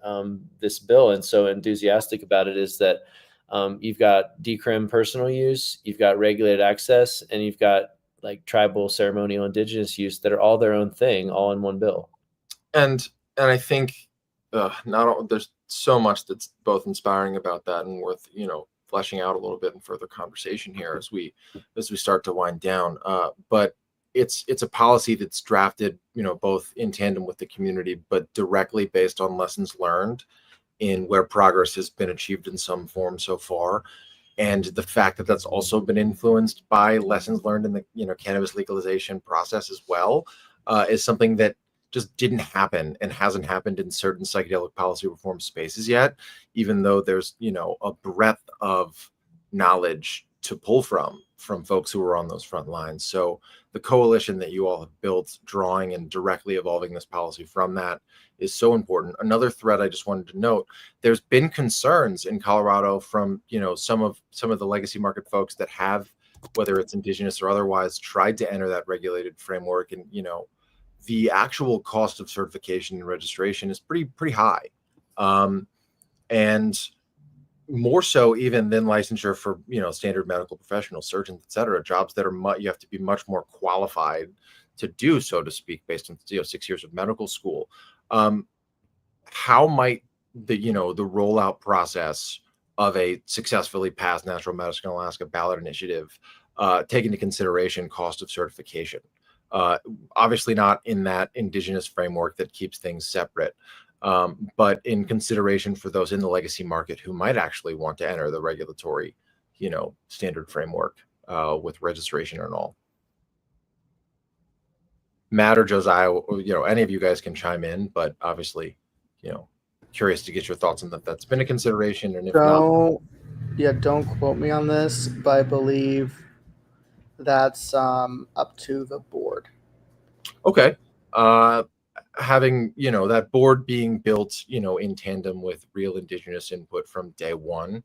bill and so enthusiastic about it, is that you've got decrim personal use, you've got regulated access, and you've got like tribal, ceremonial, indigenous use that are all their own thing, all in one bill. And I think there's so much that's both inspiring about that and worth fleshing out a little bit in further conversation here as we start to wind down. But it's a policy that's drafted both in tandem with the community, but directly based on lessons learned in where progress has been achieved in some form so far. And the fact that that's also been influenced by lessons learned in the cannabis legalization process as well is something that just didn't happen and hasn't happened in certain psychedelic policy reform spaces yet, even though there's a breadth of knowledge to pull from from folks who are on those front lines. So the coalition that you all have built, drawing and directly evolving this policy from that, is so important. Another thread I just wanted to note: there's been concerns in Colorado from some of the legacy market folks that have, whether it's indigenous or otherwise, tried to enter that regulated framework, and the actual cost of certification and registration is pretty high, and more so even than licensure for standard medical professionals, surgeons, et cetera, jobs that are you have to be much more qualified to do, so to speak, based on 6 years of medical school. How might the rollout process of a successfully passed Natural Medicine Alaska ballot initiative take into consideration cost of certification? Obviously not in that indigenous framework that keeps things separate, but in consideration for those in the legacy market who might actually want to enter the regulatory, standard framework with registration and all. Matt or Josiah, any of you guys can chime in, but obviously, curious to get your thoughts on that. That's been a consideration, and if not, don't quote me on this, but I believe that's up to the board. Okay. Having that board being built in tandem with real indigenous input from day one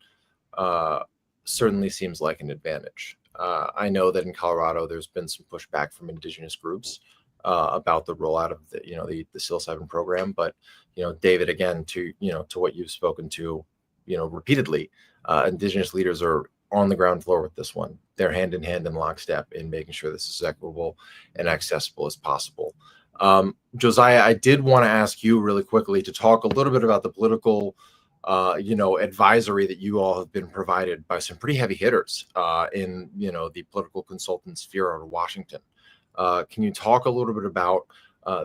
certainly seems like an advantage. I know that in Colorado there's been some pushback from indigenous groups about the rollout of the psilocybin program, but David, again, to what you've spoken to repeatedly, indigenous leaders are on the ground floor with this one. They're hand in hand in lockstep in making sure this is equitable and accessible as possible. Josiah, I did want to ask you really quickly to talk a little bit about the political, advisory that you all have been provided by some pretty heavy hitters in, the political consultant sphere out of Washington. Can you talk a little bit about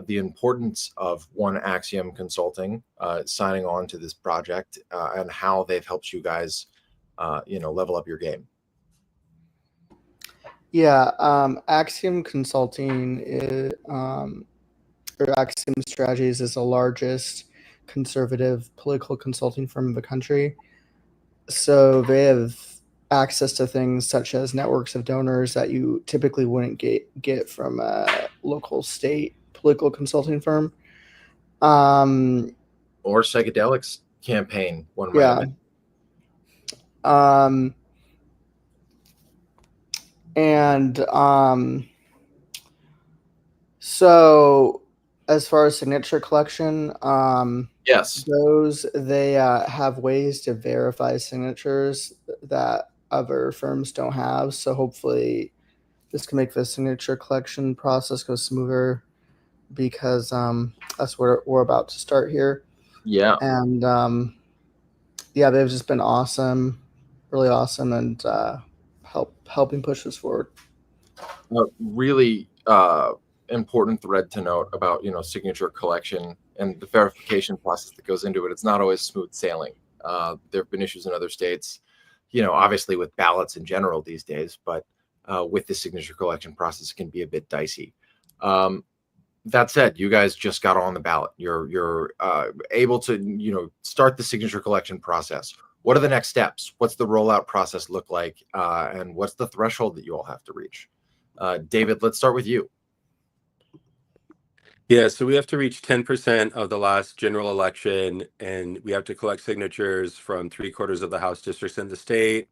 the importance of One Axiom Consulting signing on to this project and how they've helped you guys, level up your game? Yeah, Axiom Consulting or Axiom Strategies is the largest conservative political consulting firm in the country. So they have access to things such as networks of donors that you typically wouldn't get from a local state political consulting firm. Or psychedelics campaign, one might have. So as far as signature collection, yes, they have ways to verify signatures that other firms don't have. So hopefully this can make the signature collection process go smoother, because that's what we're about to start here. Yeah. And they've just been awesome, really awesome, and helping push this forward. Really important thread to note about signature collection and the verification process that goes into it. It's not always smooth sailing. There have been issues in other states, obviously with ballots in general these days, but with the signature collection process, it can be a bit dicey. That said, you guys just got on the ballot. You're able to start the signature collection process. What are the next steps? What's the rollout process look like? And what's the threshold that you all have to reach? David, let's start with you. Yeah, so we have to reach 10% of the last general election, and we have to collect signatures from 3/4 of the House districts in the state.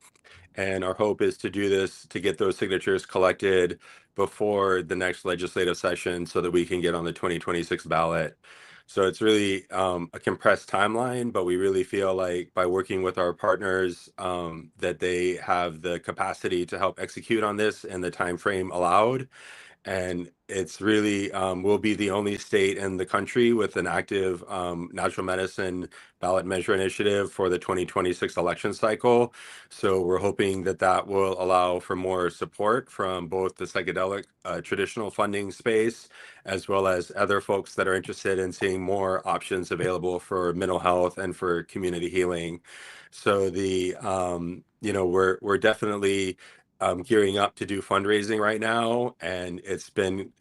And our hope is to do this, to get those signatures collected before the next legislative session so that we can get on the 2026 ballot. So it's really a compressed timeline, but we really feel like by working with our partners that they have the capacity to help execute on this in the time frame allowed. And it's really, we'll be the only state in the country with an active natural medicine ballot measure initiative for the 2026 election cycle. So we're hoping that that will allow for more support from both the psychedelic traditional funding space, as well as other folks that are interested in seeing more options available for mental health and for community healing. So we're definitely gearing up to do fundraising right now, and it's been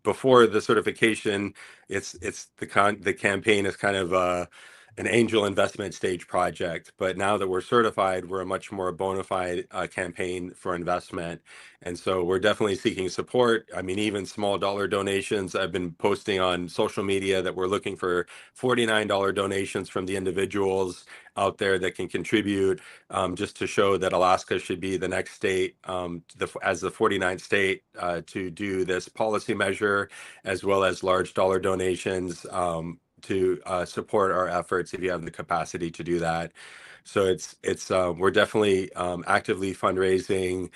before the certification, it's the campaign is kind of an angel investment stage project. But now that we're certified, we're a much more bona fide campaign for investment. And so we're definitely seeking support. I mean, even small dollar donations. I've been posting on social media that we're looking for $49 donations from the individuals out there that can contribute, just to show that Alaska should be the next state, as the 49th state, to do this policy measure, as well as large dollar donations to support our efforts if you have the capacity to do that. So we're definitely actively fundraising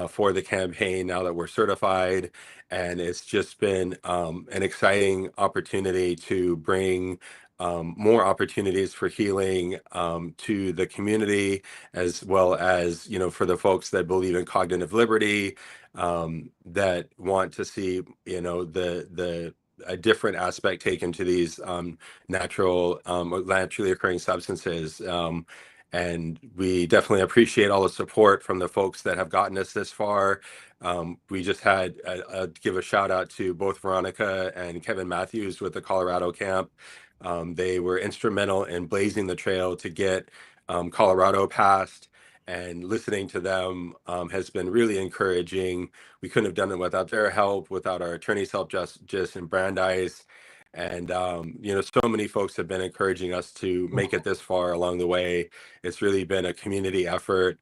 for the campaign now that we're certified, and it's just been an exciting opportunity to bring more opportunities for healing to the community, as well as, for the folks that believe in cognitive liberty, that want to see, a different aspect taken to these naturally occurring substances. And we definitely appreciate all the support from the folks that have gotten us this far. We just had give a shout out to both Veronica and Kevin Matthews with the Colorado camp. They were instrumental in blazing the trail to get Colorado passed, and listening to them has been really encouraging. We couldn't have done it without their help, without our attorney's help, just in Brandeis. And, so many folks have been encouraging us to make it this far along the way. It's really been a community effort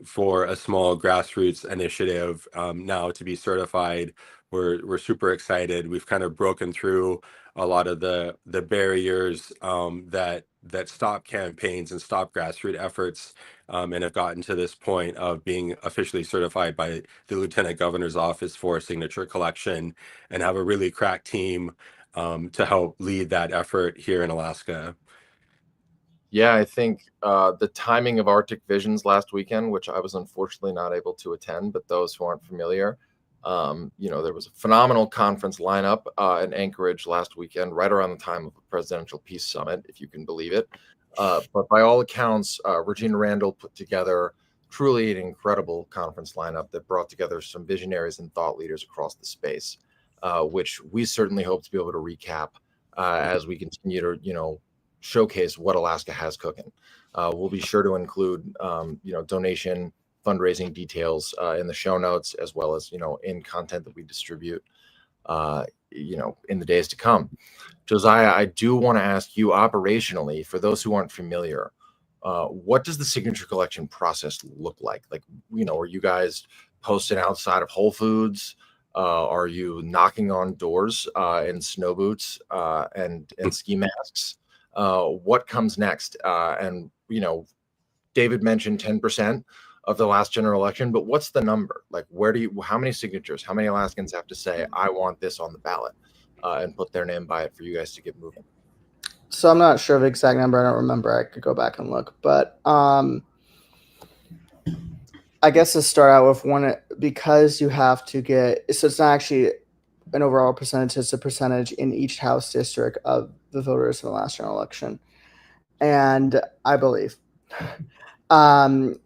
for a small grassroots initiative now to be certified. We're super excited. We've kind of broken through a lot of the barriers that stop campaigns and stop grassroots efforts, and have gotten to this point of being officially certified by the Lieutenant Governor's Office for signature collection, and have a really crack team to help lead that effort here in Alaska. Yeah, I think the timing of Arctic Visions last weekend, which I was unfortunately not able to attend, but those who aren't familiar, there was a phenomenal conference lineup in Anchorage last weekend, right around the time of the Presidential Peace Summit, if you can believe it. But by all accounts, Regina Randall put together truly an incredible conference lineup that brought together some visionaries and thought leaders across the space, which we certainly hope to be able to recap as we continue to, showcase what Alaska has cooking. We'll be sure to include, donation, fundraising details in the show notes, as well as, in content that we distribute, in the days to come. Josiah, I do want to ask you operationally, for those who aren't familiar, what does the signature collection process look like? Like, are you guys posting outside of Whole Foods? Are you knocking on doors in snow boots and ski masks? What comes next? And David mentioned 10% of the last general election, but what's the number? Like, how many signatures, how many Alaskans have to say, I want this on the ballot, and put their name by it for you guys to get moving? So I'm not sure of the exact number. I don't remember. I could go back and look, but I guess to start out with because you have to so it's not actually an overall percentage, it's a percentage in each House district of the voters in the last general election. And I believe, this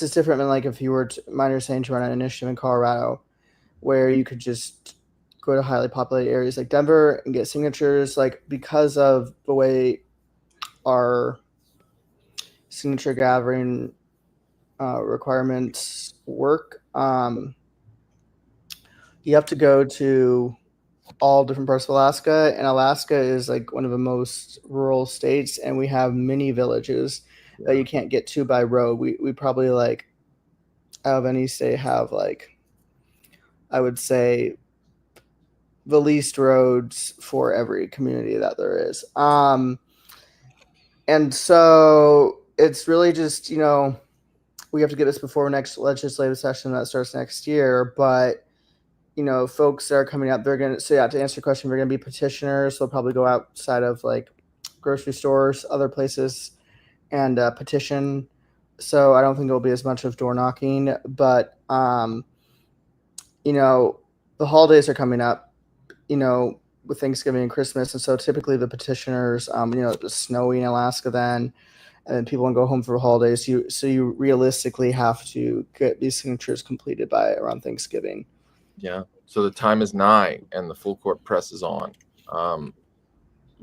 is different than, like, if you were my understanding, to run an initiative in Colorado, where you could just go to highly populated areas like Denver and get signatures. Like, because of the way our signature gathering requirements work, you have to go to all different parts of Alaska, and Alaska is like one of the most rural states, and we have many villages that you can't get to by road. We probably, like, out of any state, have, like, I would say, the least roads for every community that there is. And so it's really just, we have to get this before next legislative session that starts next year. But, folks that are coming out, they're going to, to answer your question, they're going to be petitioners. They'll probably go outside of, like, grocery stores, other places, and petition. So I don't think it'll be as much of door knocking, but, the holidays are coming up, with Thanksgiving and Christmas. And so typically the petitioners, it's snowy in Alaska then, and then people want to go home for the holidays. So you realistically have to get these signatures completed by around Thanksgiving. Yeah. So the time is nigh and the full court press is on.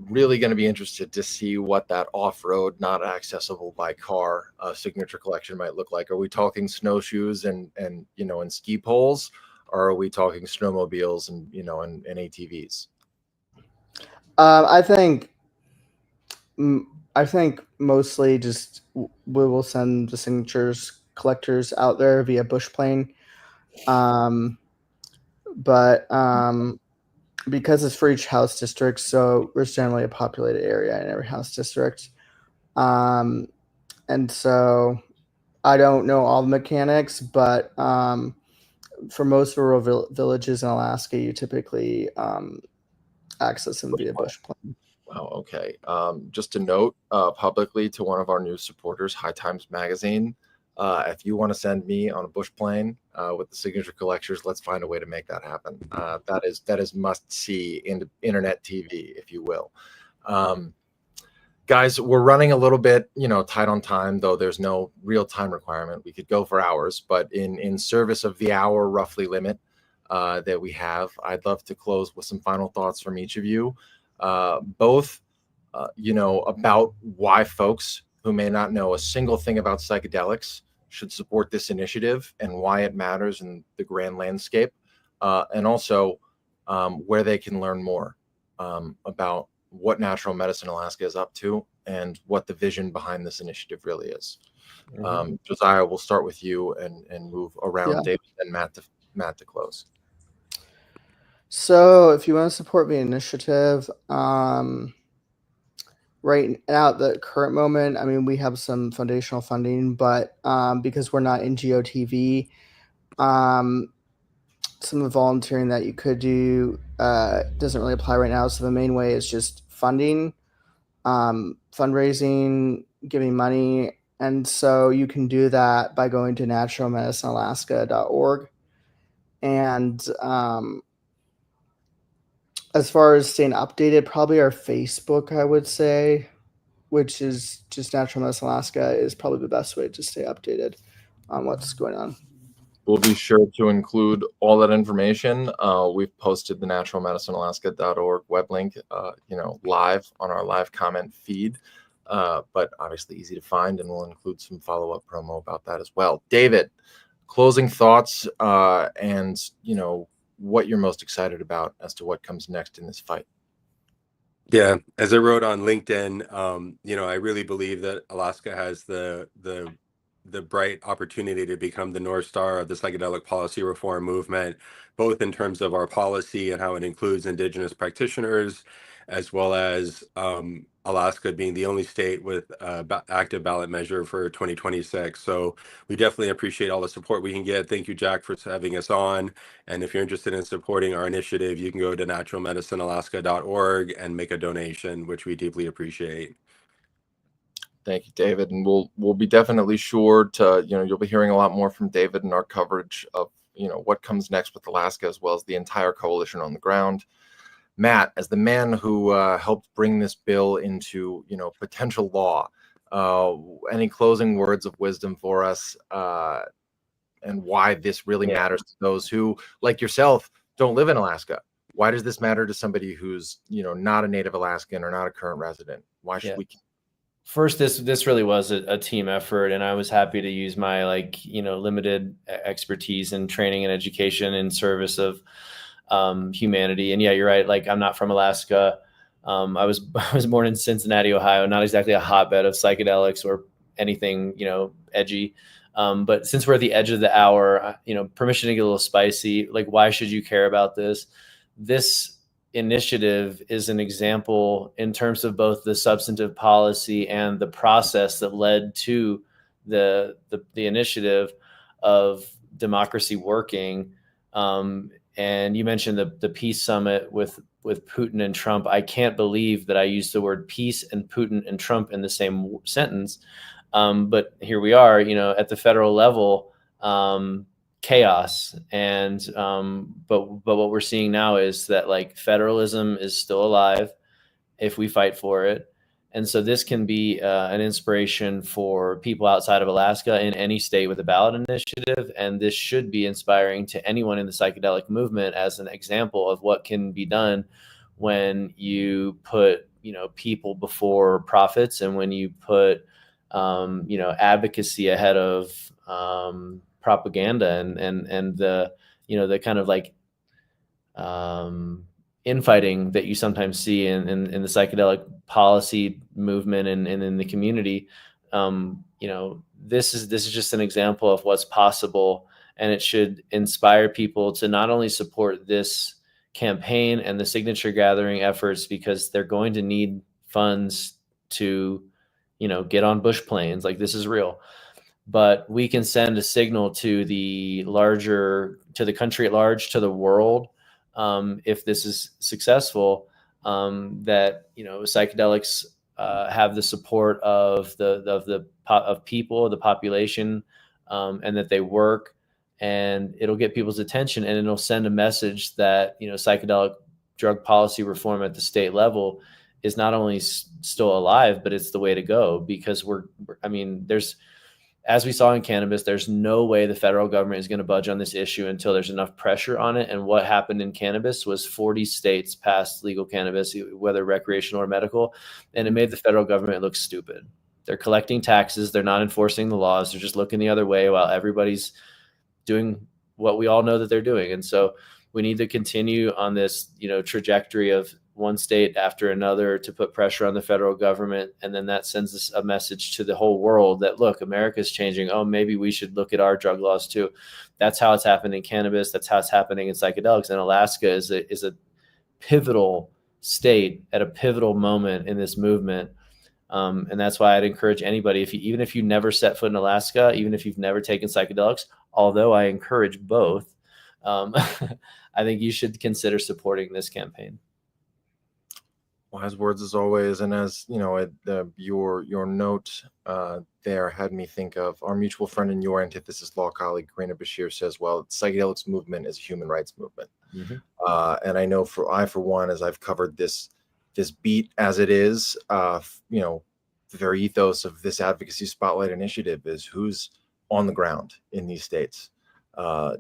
really going to be interested to see what that off-road, not accessible by car signature collection might look like. Are we talking snowshoes and ski poles, or are we talking snowmobiles and and ATVs? I think mostly just we will send the signatures collectors out there via bush plane. But because it's for each house district, so there's generally a populated area in every house district. And so I don't know all the mechanics, but for most rural villages in Alaska, you typically access them via bush plane. Wow. Okay. Just a note publicly to one of our news supporters, High Times Magazine. If you want to send me on a bush plane with the signature collectors, let's find a way to make that happen. That is must see in internet TV, if you will. Guys, we're running a little bit, tight on time, though there's no real time requirement. We could go for hours, but in service of the hour roughly limit that we have, I'd love to close with some final thoughts from each of you, both, about why folks who may not know a single thing about psychedelics should support this initiative and why it matters in the grand landscape, and also where they can learn more about what Natural Medicine Alaska is up to and what the vision behind this initiative really is. Josiah, we'll start with you and move around David and Matt to close. So if you want to support the initiative, right now at the current moment, I mean, we have some foundational funding, but because we're not NGO TV, some of the volunteering that you could do doesn't really apply right now. So the main way is just funding, fundraising, giving money. And so you can do that by going to naturalmedicinealaska.org. And as far as staying updated, probably our Facebook, I would say, which is just Natural Medicine Alaska, is probably the best way to stay updated on what's going on. We'll be sure to include all that information. We've posted the naturalmedicinealaska.org web link, live on our live comment feed, but obviously easy to find, and we'll include some follow-up promo about that as well. David, closing thoughts, and what you're most excited about as to what comes next in this fight. Yeah, as I wrote on LinkedIn, I really believe that Alaska has the bright opportunity to become the North Star of the psychedelic policy reform movement, both in terms of our policy and how it includes indigenous practitioners, as well as Alaska being the only state with active ballot measure for 2026. So we definitely appreciate all the support we can get. Thank you, Jack, for having us on. And if you're interested in supporting our initiative, you can go to naturalmedicinealaska.org and make a donation, which we deeply appreciate. Thank you, David. And we'll be definitely sure to, you'll be hearing a lot more from David in our coverage of, what comes next with Alaska, as well as the entire coalition on the ground. Matt, as the man who helped bring this bill into, potential law, any closing words of wisdom for us, and why this really matters to those who, like yourself, don't live in Alaska? Why does this matter to somebody who's, not a native Alaskan or not a current resident? Why should we? First, this really was a team effort, and I was happy to use my limited expertise in training and education in service of humanity. And yeah, you're right. Like, I'm not from Alaska. I was born in Cincinnati, Ohio, not exactly a hotbed of psychedelics or anything, edgy. But since we're at the edge of the hour, permission to get a little spicy. Like, why should you care about this? This initiative is an example in terms of both the substantive policy and the process that led to the initiative of democracy working. And you mentioned the peace summit with Putin and Trump. I can't believe that I used the word peace and Putin and Trump in the same sentence. But here we are, at the federal level, chaos. And but what we're seeing now is that federalism is still alive if we fight for it. And so this can be an inspiration for people outside of Alaska in any state with a ballot initiative. And this should be inspiring to anyone in the psychedelic movement as an example of what can be done when you put people before profits, and when you put advocacy ahead of propaganda and the kind of like infighting that you sometimes see in the psychedelic policy movement and in the community. This is just an example of what's possible, and it should inspire people to not only support this campaign and the signature gathering efforts, because they're going to need funds to get on bush planes. Like, this is real, but we can send a signal to the country at large, to the world, if this is successful, that psychedelics have the support of people, the population, and that they work, and it'll get people's attention, and it'll send a message that psychedelic drug policy reform at the state level is not only still alive, but it's the way to go. Because there's, as we saw in cannabis, there's no way the federal government is going to budge on this issue until there's enough pressure on it. And what happened in cannabis was 40 states passed legal cannabis, whether recreational or medical, and it made the federal government look stupid. They're collecting taxes. They're not enforcing the laws. They're just looking the other way while everybody's doing what we all know that they're doing. And so we need to continue on this, trajectory of one state after another to put pressure on the federal government. And then that sends us a message to the whole world that, look, America's changing. Oh, maybe we should look at our drug laws too. That's how it's happening in cannabis. That's how it's happening in psychedelics. And Alaska is a pivotal state at a pivotal moment in this movement. And that's why I'd encourage anybody, even if you never set foot in Alaska, even if you've never taken psychedelics, although I encourage both, I think you should consider supporting this campaign. Wise words as always, and as your note there had me think of our mutual friend and your antithesis law colleague Karina Bashir says, well, the psychedelics movement is a human rights movement. Mm-hmm. And I know for one, as I've covered this beat as it is, the very ethos of this Advocacy Spotlight initiative is who's on the ground in these states,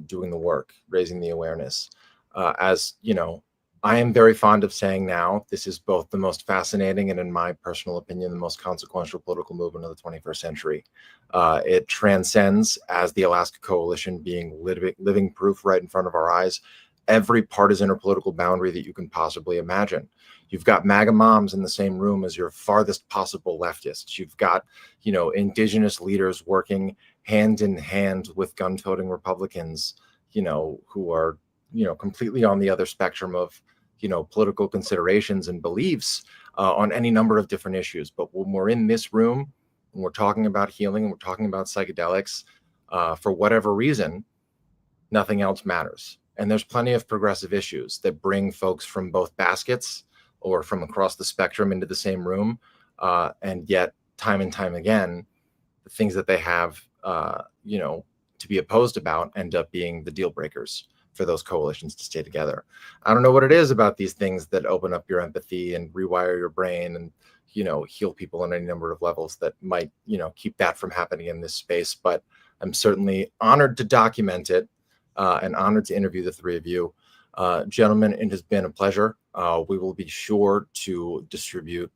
doing the work, raising the awareness. I am very fond of saying now, this is both the most fascinating and, in my personal opinion, the most consequential political movement of the 21st century. It transcends, as the Alaska Coalition being living proof right in front of our eyes, every partisan or political boundary that you can possibly imagine. You've got MAGA moms in the same room as your farthest possible leftists. You've got, indigenous leaders working hand in hand with gun-toting Republicans, who are, completely on the other spectrum of, political considerations and beliefs on any number of different issues. But when we're in this room, when we're talking about healing, and we're talking about psychedelics, for whatever reason, nothing else matters. And there's plenty of progressive issues that bring folks from both baskets or from across the spectrum into the same room. And yet, time and time again, the things that they have, to be opposed about end up being the deal breakers for those coalitions to stay together. I don't know what it is about these things that open up your empathy and rewire your brain and, heal people on any number of levels that might, keep that from happening in this space. But I'm certainly honored to document it and honored to interview the three of you. Gentlemen, it has been a pleasure. We will be sure to distribute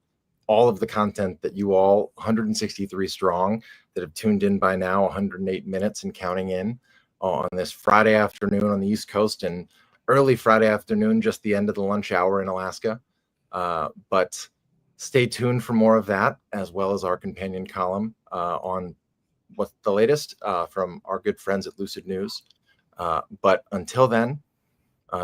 all of the content that you all, 163 strong, that have tuned in by now, 108 minutes and counting in, on this Friday afternoon on the East Coast and early Friday afternoon, just the end of the lunch hour in Alaska. But stay tuned for more of that, as well as our companion column on what's the latest from our good friends at Lucid News. But until then,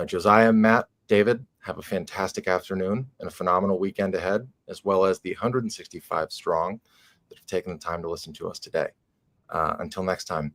Josiah, Matt, David, have a fantastic afternoon and a phenomenal weekend ahead, as well as the 165 strong that have taken the time to listen to us today. Until next time,